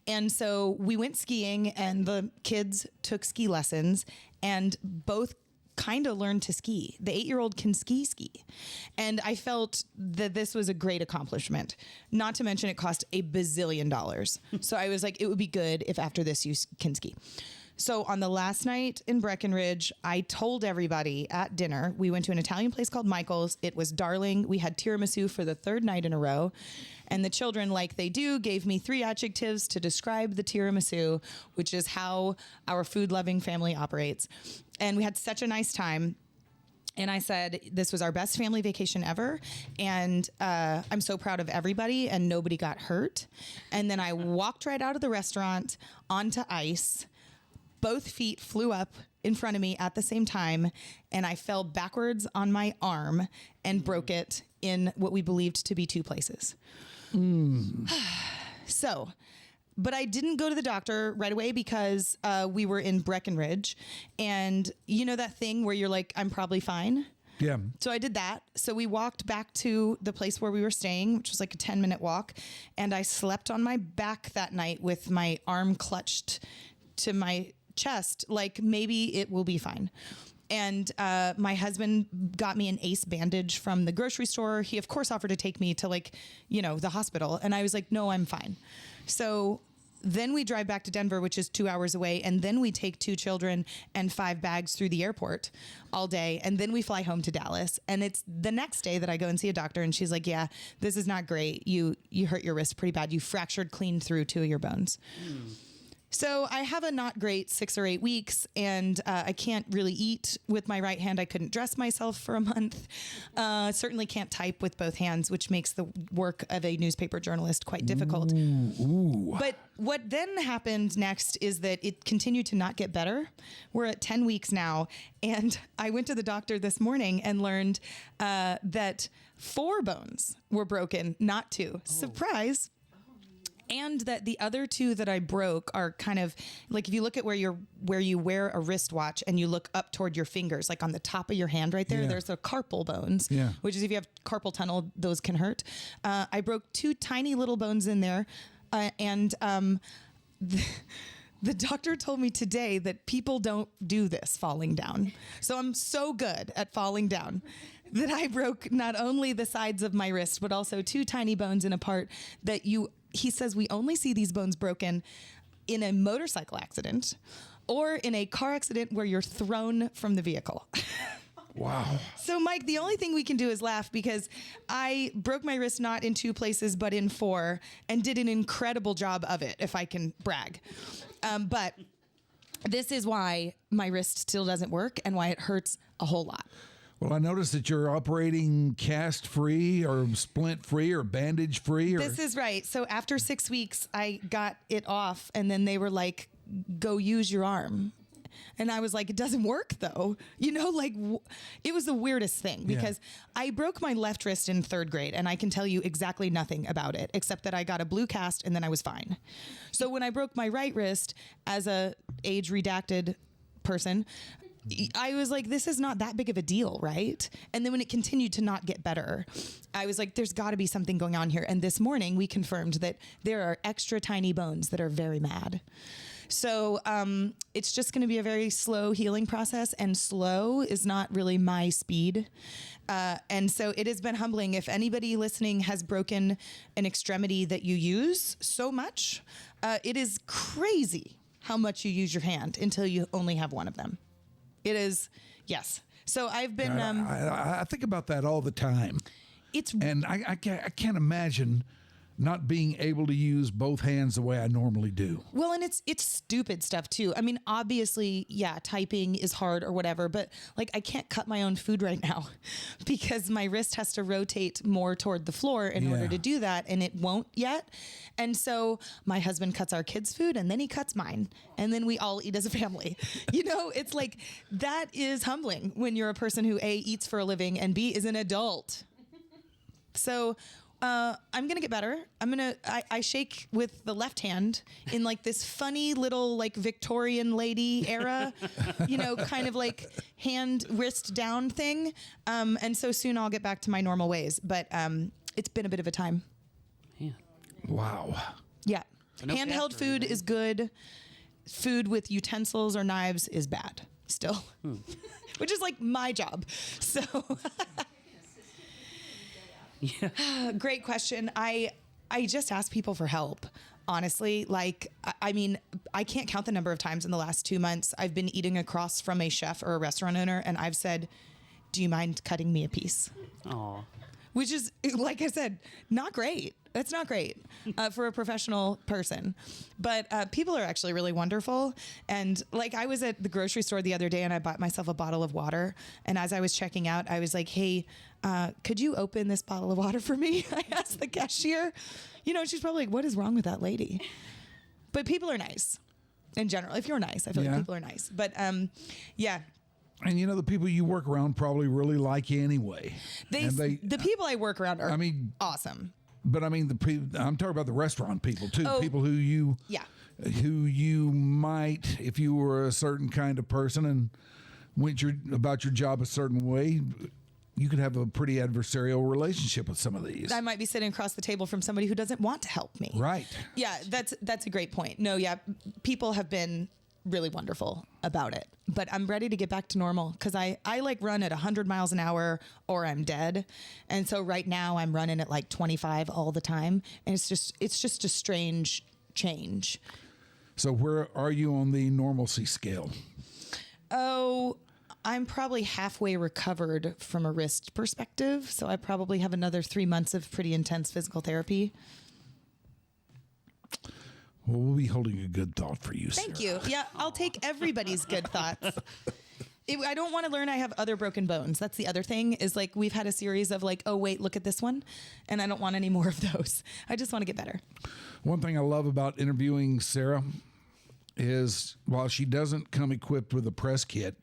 And so we went skiing, and the kids took ski lessons, and both kind of learned to ski. The 8-year-old can ski. And I felt that this was a great accomplishment. Not to mention it cost $1 bazillion. So I was like, it would be good if after this you can ski. So on the last night in Breckenridge, I told everybody at dinner, we went to an Italian place called Michael's. It was darling. We had tiramisu for the 3rd night in a row. And the children, like they do, gave me 3 adjectives to describe the tiramisu, which is how our food-loving family operates. And we had such a nice time. And I said, this was our best family vacation ever. And I'm so proud of everybody, and nobody got hurt. And then I walked right out of the restaurant onto ice. Both feet flew up in front of me at the same time, and I fell backwards on my arm and broke it in what we believed to be 2 places. So, but I didn't go to the doctor right away because we were in Breckenridge, and you know that thing where you're like, I'm probably fine? Yeah. So I did that. So we walked back to the place where we were staying, which was like a 10-minute walk, and I slept on my back that night with my arm clutched to my chest, like maybe it will be fine. And my husband got me an ace bandage from the grocery store. He, of course, offered to take me to the hospital. And I was like, no, I'm fine. So then we drive back to Denver, which is 2 hours away. And then we take 2 children and 5 bags through the airport all day. And then we fly home to Dallas. And it's the next day that I go and see a doctor. And she's like, yeah, this is not great. You hurt your wrist pretty bad. You fractured clean through 2 of your bones. So I have a not great 6 or 8 weeks, and I can't really eat with my right hand. I couldn't dress myself for a month. Certainly can't type with both hands, which makes the work of a newspaper journalist quite difficult. Ooh. But what then happened next is that it continued to not get better. We're at 10 weeks now, and I went to the doctor this morning and learned that 4 bones were broken, not 2. Surprise. And that the other two that I broke are kind of like, if you look at where you wear a wristwatch and you look up toward your fingers, like on the top of your hand right there, there's the carpal bones, which is if you have carpal tunnel, those can hurt. I broke two tiny little bones in there. And the doctor told me today that people don't do this falling down. So I'm so good at falling down that I broke not only the sides of my wrist, but also two tiny bones in a part that he says we only see these bones broken in a motorcycle accident or in a car accident where you're thrown from the vehicle. Wow. So, Mike, the only thing we can do is laugh because I broke my wrist not in 2 places, but in 4 and did an incredible job of it, if I can brag. But this is why my wrist still doesn't work and why it hurts a whole lot. Well, I noticed that you're operating cast-free or splint-free or bandage-free. This is right. So after 6 weeks, I got it off, and then they were like, go use your arm. And I was like, it doesn't work, though. You know, like, it was the weirdest thing because I broke my left wrist in 3rd grade, and I can tell you exactly nothing about it, except that I got a blue cast, and then I was fine. So when I broke my right wrist as a age-redacted person, I was like, this is not that big of a deal, right? And then when it continued to not get better, I was like, there's got to be something going on here. And this morning, we confirmed that there are extra tiny bones that are very mad. So it's just going to be a very slow healing process, and slow is not really my speed. And so it has been humbling. If anybody listening has broken an extremity that you use so much, it is crazy how much you use your hand until you only have one of them. It is, yes. So I've been... I think about that all the time. And I can't imagine not being able to use both hands the way I normally do. Well, and it's stupid stuff too. I mean, obviously, yeah, typing is hard or whatever, but like I can't cut my own food right now because my wrist has to rotate more toward the floor in order to do that, and it won't yet. And so my husband cuts our kids' food, and then he cuts mine, and then we all eat as a family. You know, it's like that is humbling when you're a person who A, eats for a living, and B, is an adult. So I'm going to get better. I shake with the left hand in like this funny little like Victorian lady era, you know, kind of like hand wrist down thing. And so soon I'll get back to my normal ways, but it's been a bit of a time. Yeah. Wow. Yeah. Handheld food is good. Food with utensils or knives is bad still, which is like my job. So... Yeah. Great question. I just ask people for help, honestly. Like, I mean, I can't count the number of times in the last 2 months I've been eating across from a chef or a restaurant owner, and I've said, do you mind cutting me a piece? Aw. Which is, like I said, not great. That's not great for a professional person. But people are actually really wonderful. And like I was at the grocery store the other day and I bought myself a bottle of water. And as I was checking out, I was like, hey, could you open this bottle of water for me? I asked the cashier. You know, she's probably like, what is wrong with that lady? But people are nice in general. If you're nice, I feel like people are nice. But yeah. And you know, the people you work around probably really like you anyway. The people I work around are awesome. But I mean, I'm talking about the restaurant people too. Oh, people who you might, if you were a certain kind of person and went about your job a certain way, you could have a pretty adversarial relationship with some of these. I might be sitting across the table from somebody who doesn't want to help me. Right. Yeah, that's a great point. No, yeah, people have been really wonderful about it, but I'm ready to get back to normal because I like run at 100 miles an hour or I'm dead. And so right now I'm running at like 25 all the time. And it's just a strange change. So where are you on the normalcy scale? Oh, I'm probably halfway recovered from a wrist perspective. So I probably have another 3 months of pretty intense physical therapy. Well, we'll be holding a good thought for you, Thank Sarah. you. Yeah, I'll take everybody's good thoughts. I don't want to learn I have other broken bones. That's the other thing is like we've had a series of like, oh, wait, look at this one. And I don't want any more of those. I just want to get better. One thing I love about interviewing Sarah is while she doesn't come equipped with a press kit,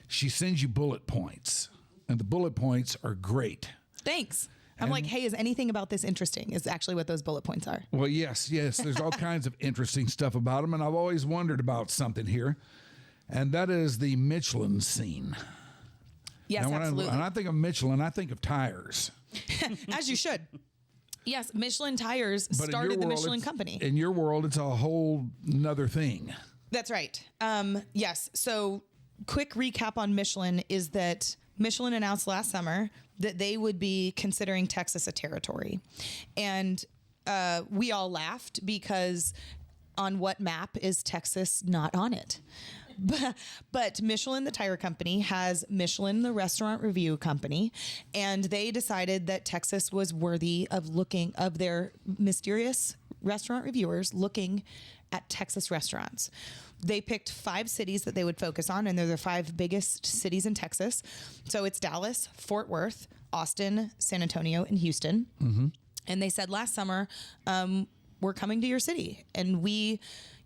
she sends you bullet points. And the bullet points are great. Thanks. I'm like, hey, is anything about this interesting? Is actually what those bullet points are. Well, yes. There's all kinds of interesting stuff about them, and I've always wondered about something here, and that is the Michelin scene. Yes, now, absolutely. When I think of Michelin, I think of tires. As you should. Yes, Michelin tires But started the Michelin company. In your world, it's a whole nother thing. That's right. Yes. So, quick recap on Michelin is that Michelin announced last summer that they would be considering Texas a territory. And we all laughed because on what map is Texas not on it? But Michelin, the tire company, has Michelin, the restaurant review company, and they decided that Texas was worthy of their mysterious restaurant reviewers looking at Texas restaurants. They picked 5 cities that they would focus on, and they're the 5 biggest cities in Texas. So it's Dallas, Fort Worth, Austin, San Antonio, and Houston. Mm-hmm. And they said last summer, we're coming to your city, and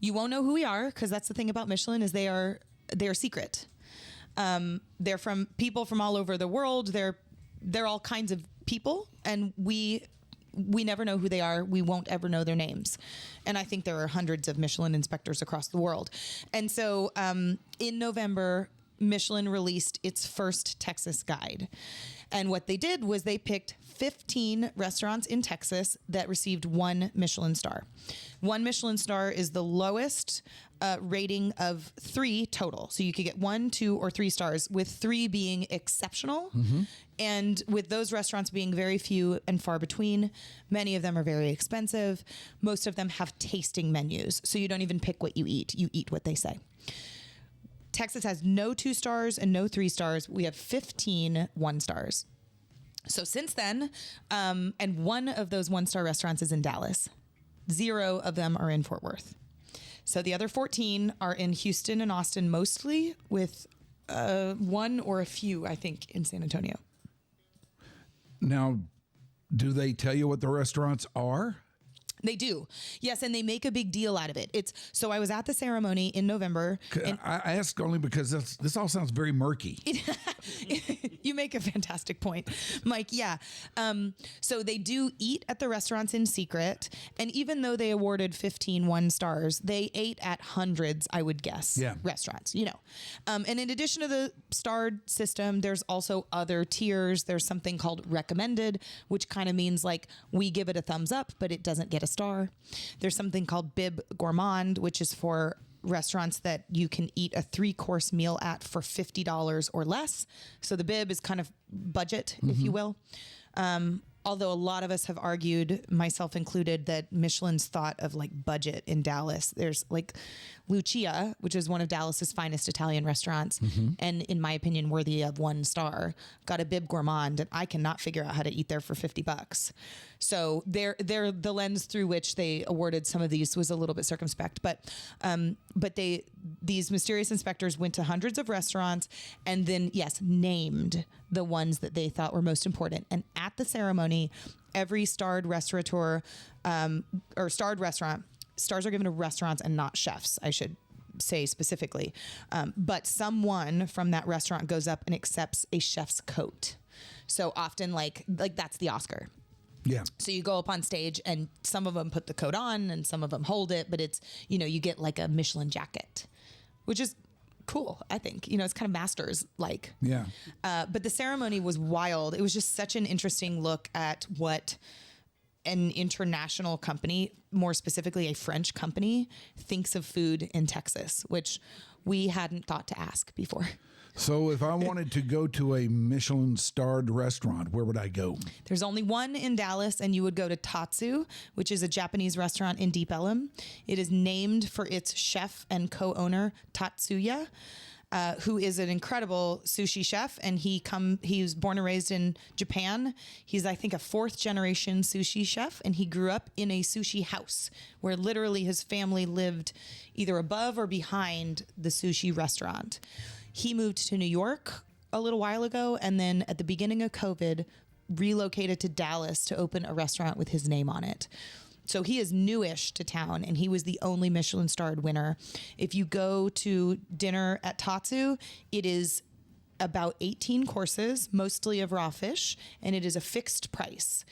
you won't know who we are, because that's the thing about Michelin is they are secret. They're from people from all over the world. They're all kinds of people, and we never know who they are. We won't ever know their names. And I think there are hundreds of Michelin inspectors across the world. And so in November, Michelin released its first Texas guide. And what they did was they picked 15 restaurants in Texas that received 1 Michelin star. 1 Michelin star is the lowest rating of 3 total. So you could get 1, 2, or 3 stars, with 3 being exceptional. Mm-hmm. And with those restaurants being very few and far between, many of them are very expensive. Most of them have tasting menus. So you don't even pick what you eat what they say. Texas has no 2 stars and no 3 stars. We have 15 1 stars. So since then, and one of those 1-star restaurants is in Dallas. 0 of them are in Fort Worth. So the other 14 are in Houston and Austin mostly, with 1 or a few, I think, in San Antonio. Now, do they tell you what the restaurants are? They do. Yes, and they make a big deal out of it. So I was at the ceremony in November. I ask only because this all sounds very murky. You make a fantastic point, Mike. Yeah. So they do eat at the restaurants in secret. And even though they awarded 15 1 stars, they ate at hundreds, I would guess, restaurants, And in addition to the starred system, there's also other tiers. There's something called recommended, which kind of means like we give it a thumbs up, but it doesn't get a star. There's something called Bib Gourmand, which is for restaurants that you can eat a 3-course meal at for $50 or less. So the Bib is kind of budget, if you will. Although a lot of us have argued, myself included, that Michelin's thought of like budget in Dallas. There's like Lucia, which is one of Dallas's finest Italian restaurants, and in my opinion, worthy of 1 star, got a Bib Gourmand, and I cannot figure out how to eat there for $50. So the lens through which they awarded some of these was a little bit circumspect, but these mysterious inspectors went to hundreds of restaurants and then, named the ones that they thought were most important. And at the ceremony, every starred restaurateur or starred restaurant, stars are given to restaurants and not chefs, I should say specifically. But someone from that restaurant goes up and accepts a chef's coat. So often like that's the Oscar. Yeah. So you go up on stage and some of them put the coat on and some of them hold it, but it's, you get like a Michelin jacket, which is cool, I think. It's kind of masters like. Yeah. But the ceremony was wild. It was just such an interesting look at what an international company, more specifically a French company, thinks of food in Texas, which we hadn't thought to ask before. So if I wanted to go to a Michelin-starred restaurant, where would I go? There's only one in Dallas, and you would go to Tatsu, which is a Japanese restaurant in Deep Ellum. It is named for its chef and co-owner, Tatsuya, who is an incredible sushi chef, and he was born and raised in Japan. He's, I think, a 4th-generation sushi chef, and he grew up in a sushi house where literally his family lived either above or behind the sushi restaurant. He moved to New York a little while ago, and then at the beginning of COVID, relocated to Dallas to open a restaurant with his name on it. So he is newish to town, and he was the only Michelin-starred winner. If you go to dinner at Tatsu, it is about 18 courses, mostly of raw fish, and it is a fixed price.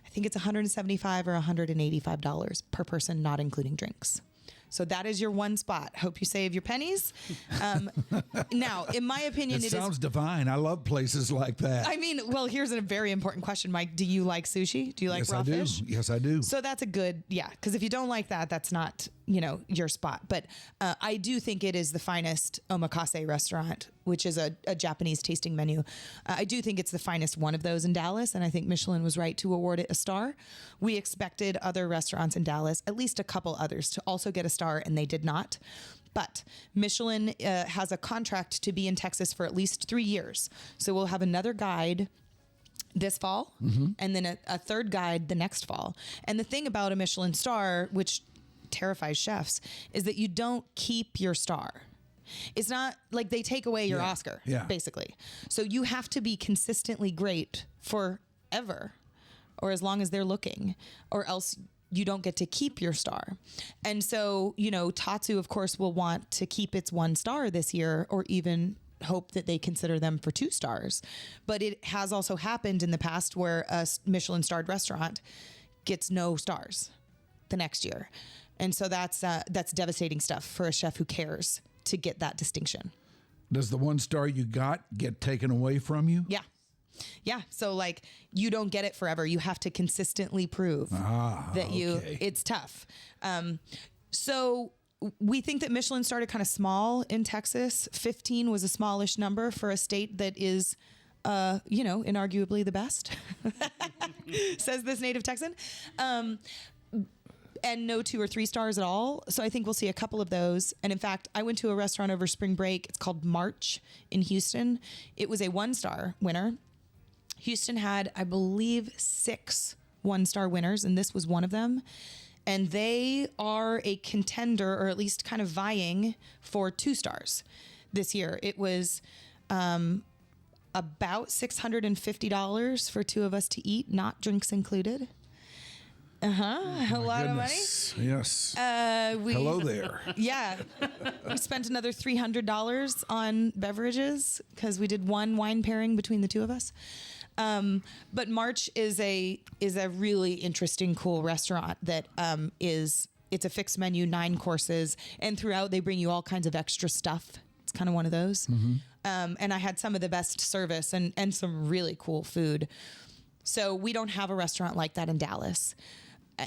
I think it's $175 or $185 per person, not including drinks. So that is your one spot. Hope you save your pennies. Now, in my opinion, It sounds divine. I love places like that. I mean, well, here's a very important question, Mike. Do you like sushi? Do you like Yes, raw I do. fish? Yes, I do. So that's a good, because if you don't like that, that's not, your spot. But I do think it is the finest omakase restaurant, which is a Japanese tasting menu. I do think it's the finest one of those in Dallas, and I think Michelin was right to award it a star. We expected other restaurants in Dallas, at least a couple others, to also get a star, and they did not. But Michelin has a contract to be in Texas for at least 3 years. So we'll have another guide this fall, and then a third guide the next fall. And the thing about a Michelin star, which terrifies chefs, is that you don't keep your star. It's not like they take away your Oscar, basically. So you have to be consistently great forever, or as long as they're looking, or else you don't get to keep your star. And so, Tatsu, of course, will want to keep its 1 star this year, or even hope that they consider them for 2 stars. But it has also happened in the past where a Michelin starred restaurant gets no stars the next year. And so that's devastating stuff for a chef who cares to get that distinction. Does the 1 star you got get taken away from you? Yeah. Yeah. So you don't get it forever. You have to consistently prove that it's tough. So we think that Michelin started kind of small in Texas. 15 was a smallish number for a state that is, inarguably the best, says this native Texan. And no 2 or 3 stars at all. So I think we'll see a couple of those. And in fact, I went to a restaurant over spring break. It's called March in Houston. It was a 1-star winner. Houston had, I believe, 6 1-star winners, and this was one of them. And they are a contender, or at least kind of vying for 2 stars this year. It was about $650 for 2 of us to eat, not drinks included. A lot of money. Yes. Hello there. Yeah. We spent another $300 on beverages because we did 1 wine pairing between the 2 of us. But March is a really interesting, cool restaurant that it's a fixed menu, 9 courses, and throughout they bring you all kinds of extra stuff. It's kind of one of those. And I had some of the best service and some really cool food. So we don't have a restaurant like that in Dallas.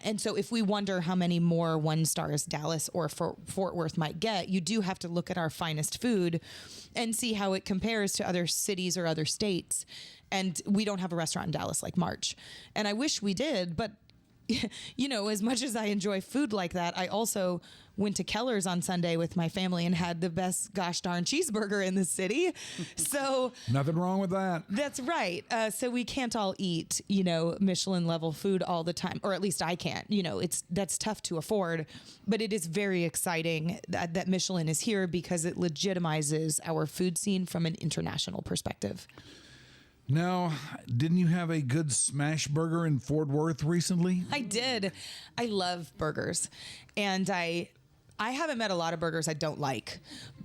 And so if we wonder how many more 1 stars Dallas or Fort Worth might get, you do have to look at our finest food and see how it compares to other cities or other states. And we don't have a restaurant in Dallas like March. And I wish we did, but as much as I enjoy food like that, I also went to Keller's on Sunday with my family and had the best gosh darn cheeseburger in the city. So nothing wrong with that. That's right. So we can't all eat, Michelin level food all the time, or at least I can't. That's tough to afford, but it is very exciting that Michelin is here because it legitimizes our food scene from an international perspective. Now, didn't you have a good smash burger in Fort Worth recently? I did. I love burgers. And I haven't met a lot of burgers I don't like.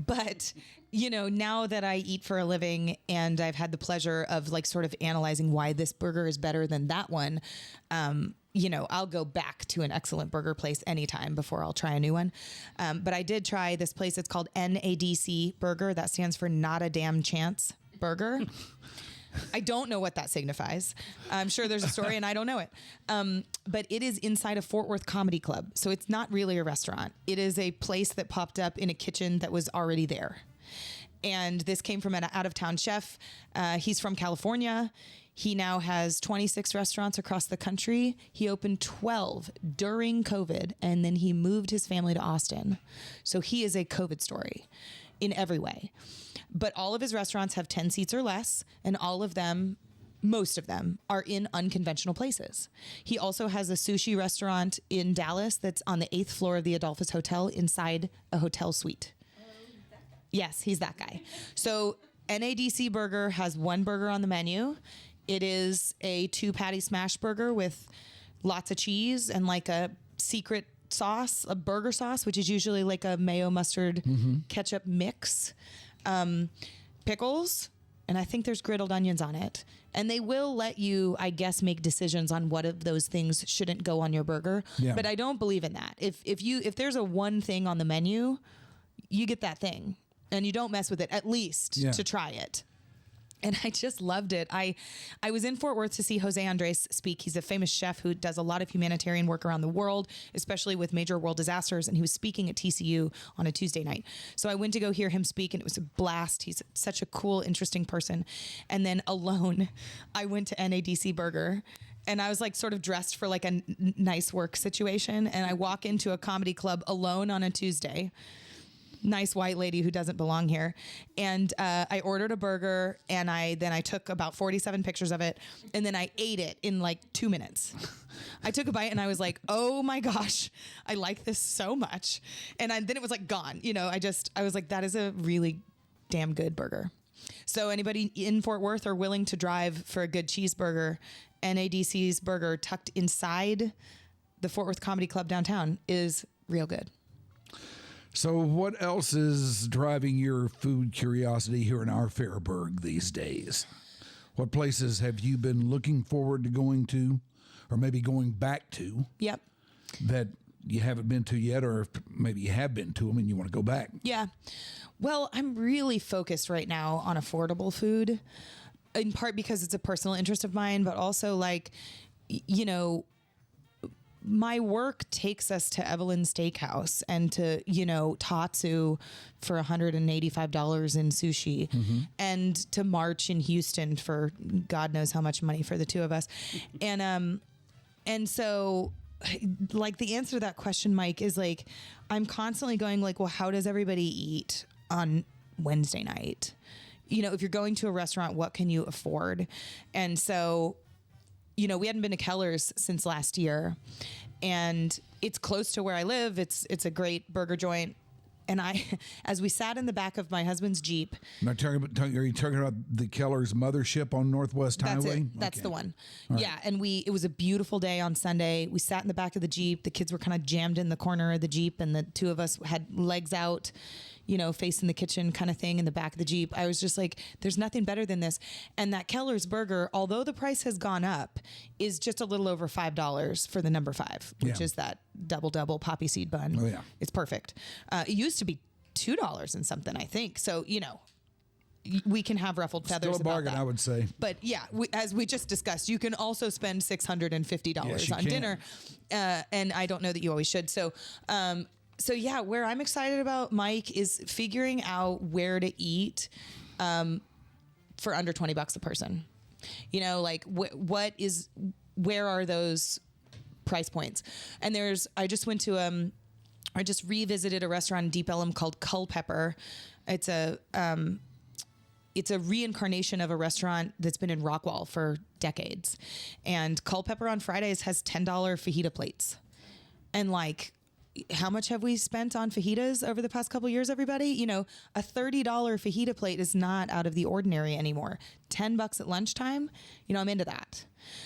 But, now that I eat for a living and I've had the pleasure of sort of analyzing why this burger is better than that one, I'll go back to an excellent burger place anytime before I'll try a new one. But I did try this place. It's called NADC Burger. That stands for Not a Damn Chance Burger. I don't know what that signifies. I'm sure there's a story and I don't know it. But it is inside a Fort Worth Comedy Club. So it's not really a restaurant. It is a place that popped up in a kitchen that was already there. And this came from an out-of-town chef. He's from California. He now has 26 restaurants across the country. He opened 12 during COVID, and then he moved his family to Austin. So he is a COVID story in every way. But all of his restaurants have 10 seats or less, and most of them, are in unconventional places. He also has a sushi restaurant in Dallas that's on the 8th floor of the Adolphus Hotel inside a hotel suite. Yes, he's that guy. So NADC Burger has 1 burger on the menu. It is a 2-patty smash burger with lots of cheese and a secret sauce, a burger sauce, which is usually a mayo mustard ketchup mix. Pickles, and I think there's griddled onions on it. And they will let you, I guess, make decisions on what of those things shouldn't go on your burger. Yeah. But I don't believe in that. If there's a one thing on the menu, you get that thing, and you don't mess with it, at least to try it. And I just loved it. I was in Fort Worth to see Jose Andres speak. He's a famous chef who does a lot of humanitarian work around the world, especially with major world disasters. And he was speaking at TCU on a Tuesday night. So I went to go hear him speak, and it was a blast. He's such a cool, interesting person. And then alone, I went to NADC Burger. And I was like sort of dressed for like a nice work situation. And I walk into a comedy club alone on a Tuesday. Nice white lady who doesn't belong here. And I ordered a burger, and I took about 47 pictures of it, and then I ate it in like 2 minutes. I took a bite and I was like, oh my gosh, I like this so much. And then it was like gone. You know, I was like, that is a really damn good burger. So anybody in Fort Worth or willing to drive for a good cheeseburger, NADC's burger tucked inside the Fort Worth Comedy Club downtown is real good. So what else is driving your food curiosity here in our Fairburg these days? What places have you been looking forward to going to, or maybe going back to? Yep. That you haven't been to yet, or maybe you have been to them and you want to go back? Yeah. Well, I'm really focused right now on affordable food, in part because it's a personal interest of mine, but also like, you know, my work takes us to Evelyn's Steakhouse and to, you know, Tatsu for $185 in sushi, and to March in Houston for God knows how much money for the two of us. And so like the answer to that question, Mike, is like, I'm constantly going like, well, how does everybody eat on Wednesday night? You know, if you're going to a restaurant, what can you afford? And so, you know, we hadn't been to Keller's since last year, and it's close to where I live. It's a great burger joint. And as we sat in the back of my husband's Jeep. Are you talking about the Keller's Mothership on Northwest Highway? That's Okay. the one. All Yeah. And it was a beautiful day on Sunday. We sat in the back of the Jeep. The kids were kind of jammed in the corner of the Jeep, and the two of us had legs out, you know, facing the kitchen kind of thing in the back of the Jeep. I was just like, there's nothing better than this. And that Keller's burger, although the price has gone up, is just a little over $5 for the number 5, which is that double poppy seed bun. Oh, yeah. It's perfect. It used to be $2 and something, I think. So, you know, we can have ruffled feathers. Still a bargain, about that. I would say. But yeah, as we just discussed, you can also spend $650 Yes, you on can. dinner. And I don't know that you always should. So, so yeah, where I'm excited about, Mike, is figuring out where to eat for under $20 a person. You know, like where are those price points? And I just revisited a restaurant in Deep Ellum called Culpepper. It's a reincarnation of a restaurant that's been in Rockwall for decades. And Culpepper on Fridays has $10 fajita plates. And like, how much have we spent on fajitas over the past couple years, everybody? You know, a $30 fajita plate is not out of the ordinary anymore. $10 at lunchtime, you know, I'm into that.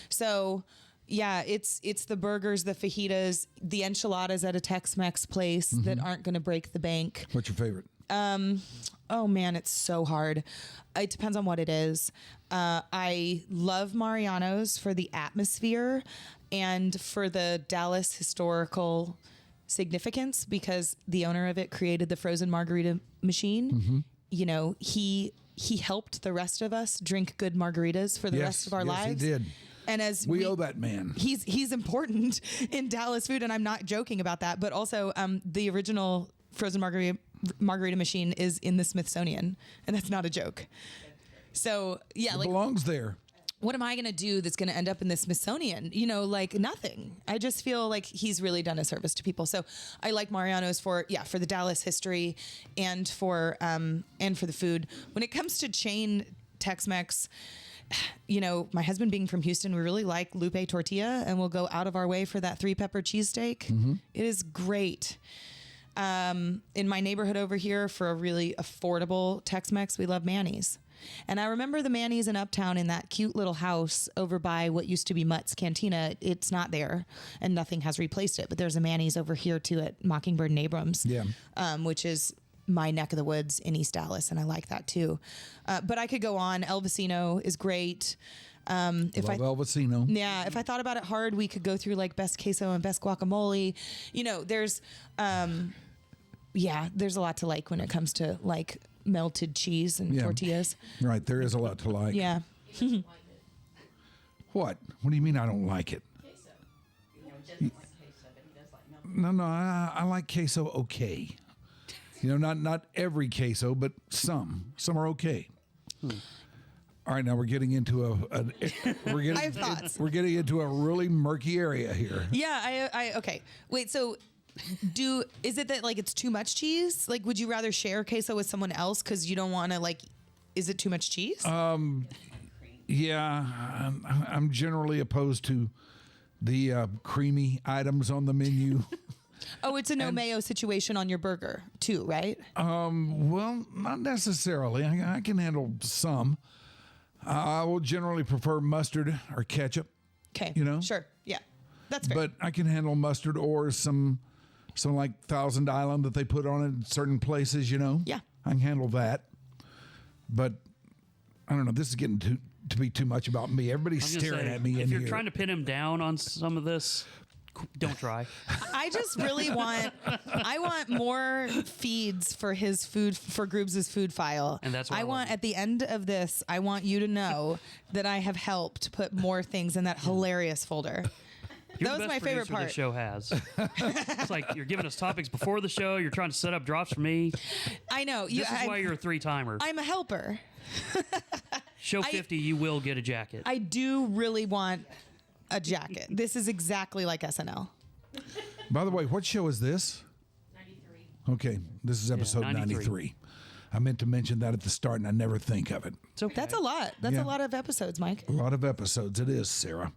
So yeah, it's the burgers, the fajitas, the enchiladas at a Tex-Mex place that aren't going to break the bank. What's your favorite? Oh man, it's so hard. It depends on what it is. I love Mariano's for the atmosphere and for the Dallas historical significance, because the owner of it created the frozen margarita machine. You know, he helped the rest of us drink good margaritas for the rest of our lives. He did. And as we owe that man. He's important in Dallas food, and I'm not joking about that. But also, the original frozen margarita machine is in the Smithsonian, and that's not a joke. So yeah, It belongs there. What am I going to do that's going to end up in the Smithsonian? You know, like nothing. I just feel like he's really done a service to people. So I like Mariano's for the Dallas history and for the food. When it comes to chain Tex-Mex, you know, my husband being from Houston, we really like Lupe Tortilla, and we'll go out of our way for that 3-pepper cheesesteak. It is great. In my neighborhood over here, for a really affordable Tex-Mex, we love Manny's. And I remember the Manny's in Uptown in that cute little house over by what used to be Mutt's Cantina. It's not there, and nothing has replaced it. But there's a Manny's over here too at Mockingbird and Abrams, which is my neck of the woods in East Dallas, and I like that too. But I could go on. El Vecino is great. If Love El Vecino. Yeah, if I thought about it hard, we could go through like best queso and best guacamole. You know, there's there's a lot to like when it comes to like melted cheese and tortillas. Right, there is a lot to like. Yeah. What? What do you mean I don't like it? Queso. You know, Jed doesn't like queso, but he does like melted. No, I like queso okay. You know, not every queso, but some. Some are okay. All right, now we're getting into I have thoughts. We're getting into a really murky area here. Yeah, I okay. Wait, so is it that like it's too much cheese? Like, would you rather share queso with someone else because you don't want to like? Is it too much cheese? Yeah, I'm generally opposed to the creamy items on the menu. Oh, it's a no mayo situation on your burger too, right? Well, not necessarily. I can handle some. I will generally prefer mustard or ketchup. Okay. You know? Sure. Yeah. That's fair. But I can handle mustard or some like Thousand Island that they put on it in certain places, you know? Yeah. I can handle that. But I don't know. This is getting to be too much about me. Everybody's I was gonna staring say, at me if in you're here. trying to pin him down on some of this, don't try. I just really want more feeds for his food, for Groobs' food file. And that's what I want love. at the end of this, I want you to know that I have helped put more things in that hilarious folder. You're That the was best my favorite producer part. The show has. It's like you're giving us topics before the show. You're trying to set up drops for me. I know. This is why you're a 3-timer. I'm a helper. Show 50, you will get a jacket. I do really want a jacket. This is exactly like SNL. By the way, what show is this? 93. Okay, this is episode 93. 93. I meant to mention that at the start, and I never think of it. It's okay. That's a lot. That's Yeah. a lot of episodes, Mike. A lot of episodes. It is, Sarah.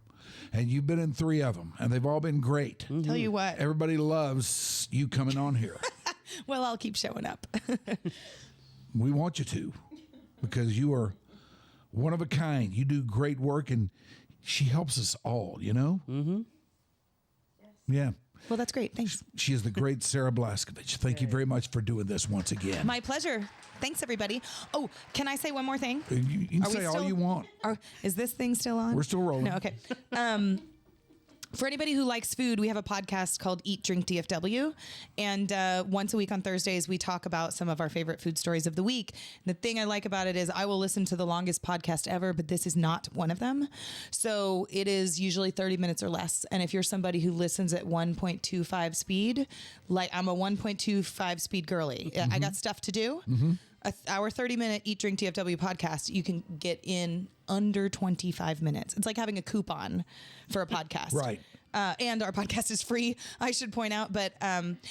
And you've been in 3 of them, and they've all been great. Tell you what. Everybody loves you coming on here. Well, I'll keep showing up. We want you to, because you are one of a kind. You do great work, and she helps us all, you know? Mm-hmm. Yeah. Well, that's great. Thanks. She is the great Sarah Blaskovich. Thank you very much for doing this once again. My pleasure. Thanks, everybody. Oh, can I say one more thing? You can Are we say all still- you want. Is this thing still on? We're still rolling. No, okay. For anybody who likes food, we have a podcast called Eat, Drink, DFW. And once a week on Thursdays, we talk about some of our favorite food stories of the week. And the thing I like about it is I will listen to the longest podcast ever, but this is not one of them. So it is usually 30 minutes or less. And if you're somebody who listens at 1.25 speed, like I'm a 1.25 speed girly, I got stuff to do. Our 30-minute Eat, Drink, DFW podcast, you can get in under 25 minutes. It's like having a coupon for a podcast. Right. And our podcast is free, I should point out. But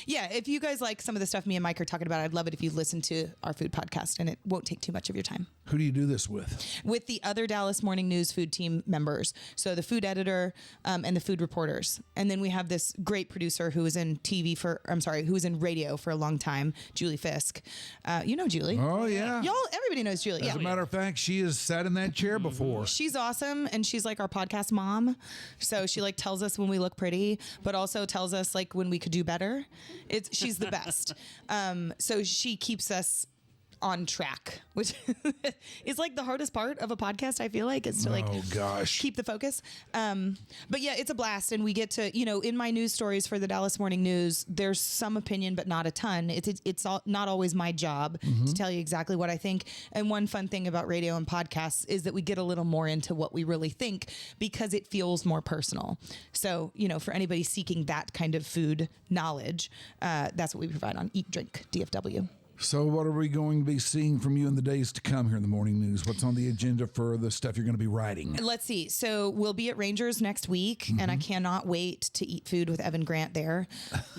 yeah, if you guys like some of the stuff me and Mike are talking about, I'd love it if you listen to our food podcast, and it won't take too much of your time. Who do you do this with? With the other Dallas Morning News food team members. So the food editor and the food reporters. And then we have this great producer who was in who was in radio for a long time, Julie Fisk. You know Julie. Oh, yeah. Everybody knows Julie. As Yeah. a matter of fact, she has sat in that chair before. She's awesome, and she's like our podcast mom. So she like tells us when we look pretty, but also tells us like when we could do better. She's the best. So she keeps us on track, which is like the hardest part of a podcast. I feel like is to like keep the focus. But yeah, it's a blast, and we get to in my news stories for the Dallas Morning News, there's some opinion, but not a ton. It's not always my job to tell you exactly what I think. And one fun thing about radio and podcasts is that we get a little more into what we really think because it feels more personal. So for anybody seeking that kind of food knowledge, that's what we provide on Eat, Drink, DFW. So what are we going to be seeing from you in the days to come here in the morning news? What's on the agenda for the stuff you're going to be writing? Let's see. So we'll be at Rangers next week, and I cannot wait to eat food with Evan Grant there.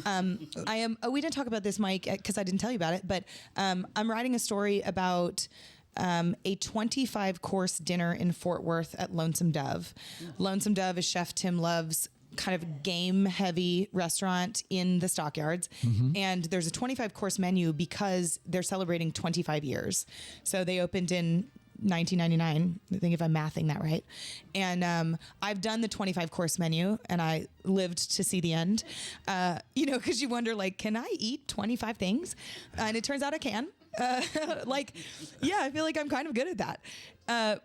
We didn't talk about this, Mike, because I didn't tell you about it, but I'm writing a story about a 25-course dinner in Fort Worth at Lonesome Dove. Lonesome Dove is Chef Tim Love's kind of game-heavy restaurant in the Stockyards. And there's a 25-course menu because they're celebrating 25 years. So they opened in $19.99. I think if I'm mathing that right. And I've done the 25-course menu, and I lived to see the end. Because you wonder, like, can I eat 25 things? And it turns out I can. I feel like I'm kind of good at that.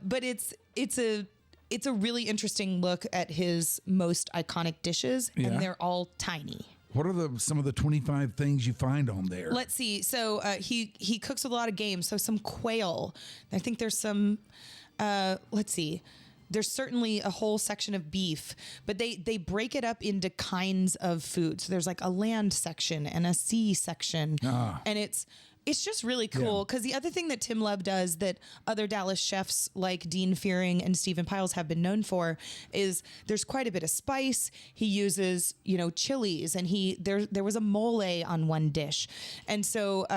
But it's a really interesting look at his most iconic dishes, Yeah. and they're all tiny. What are some of the 25 things you find on there? Let's see. So he cooks with a lot of game. So some quail. I think there's some. Let's see. There's certainly a whole section of beef, but they break it up into kinds of food. So there's like a land section and a sea section, and it's just really cool because the other thing that Tim Love does that other Dallas chefs like Dean Fearing and Stephen Piles have been known for is there's quite a bit of spice. He uses, chilies, and there was a mole on one dish. And so,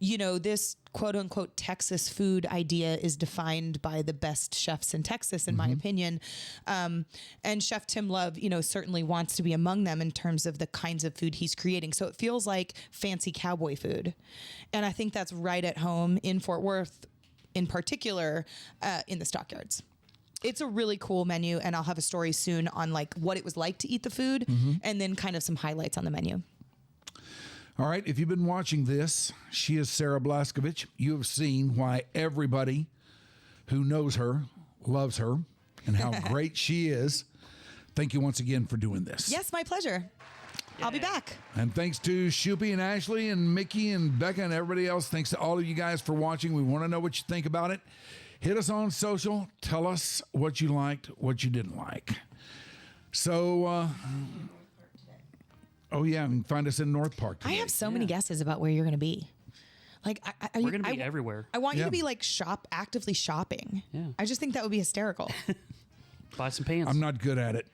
this quote unquote Texas food idea is defined by the best chefs in Texas, in my opinion. And Chef Tim Love, certainly wants to be among them in terms of the kinds of food he's creating. So it feels like fancy cowboy food. And I think that's right at home in Fort Worth, in particular, in the Stockyards. It's a really cool menu, and I'll have a story soon on like what it was like to eat the food, and then kind of some highlights on the menu. All right, if you've been watching this, she is Sarah Blaskovich. You have seen why everybody who knows her loves her and how great she is. Thank you once again for doing this. Yes, my pleasure. I'll be back. And thanks to Shoopy and Ashley and Mickey and Becca and everybody else. Thanks to all of you guys for watching. We want to know what you think about it. Hit us on social. Tell us what you liked, what you didn't like. So, you can find us in North Park today. I have so many guesses about where you're going to be. Like, We're going to be everywhere. I want you to be like actively shopping. Yeah. I just think that would be hysterical. Buy some pants. I'm not good at it.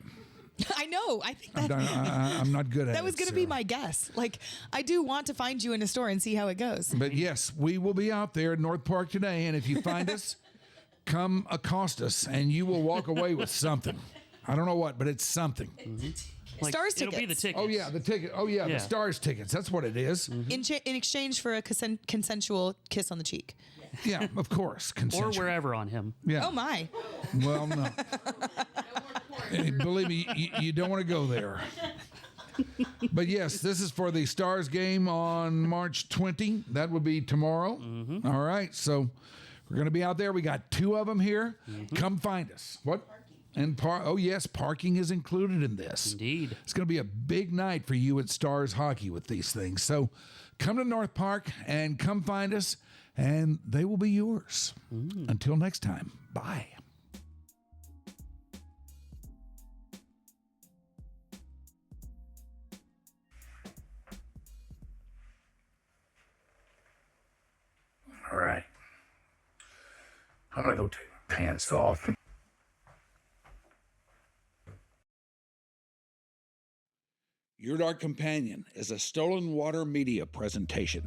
I know. I think I'm not good at it. that was going to be my guess. Like, I do want to find you in a store and see how it goes. But yes, we will be out there in North Park today. And if you find us, come accost us and you will walk away with something. I don't know what, but it's something. Like, Stars it'll tickets. Oh, be the tickets. yeah, the ticket. Oh, yeah, the Stars tickets. That's what it is. In exchange for a consensual kiss on the cheek. Yeah, of course. Or Consensual. wherever on him. Yeah. Oh, my. Well, no. Hey, believe me, you don't want to go there. But yes, this is for the Stars game on March 20. That would be tomorrow. All right, so we're going to be out there. We got 2 of them here. Come find us. What? And parking is included in this. Indeed. It's going to be a big night for you at Stars Hockey with these things. So come to North Park and come find us, and they will be yours. Until next time, bye. All right. I'm going to go take my pants off. Your Dark Companion is a Stolen Water Media presentation.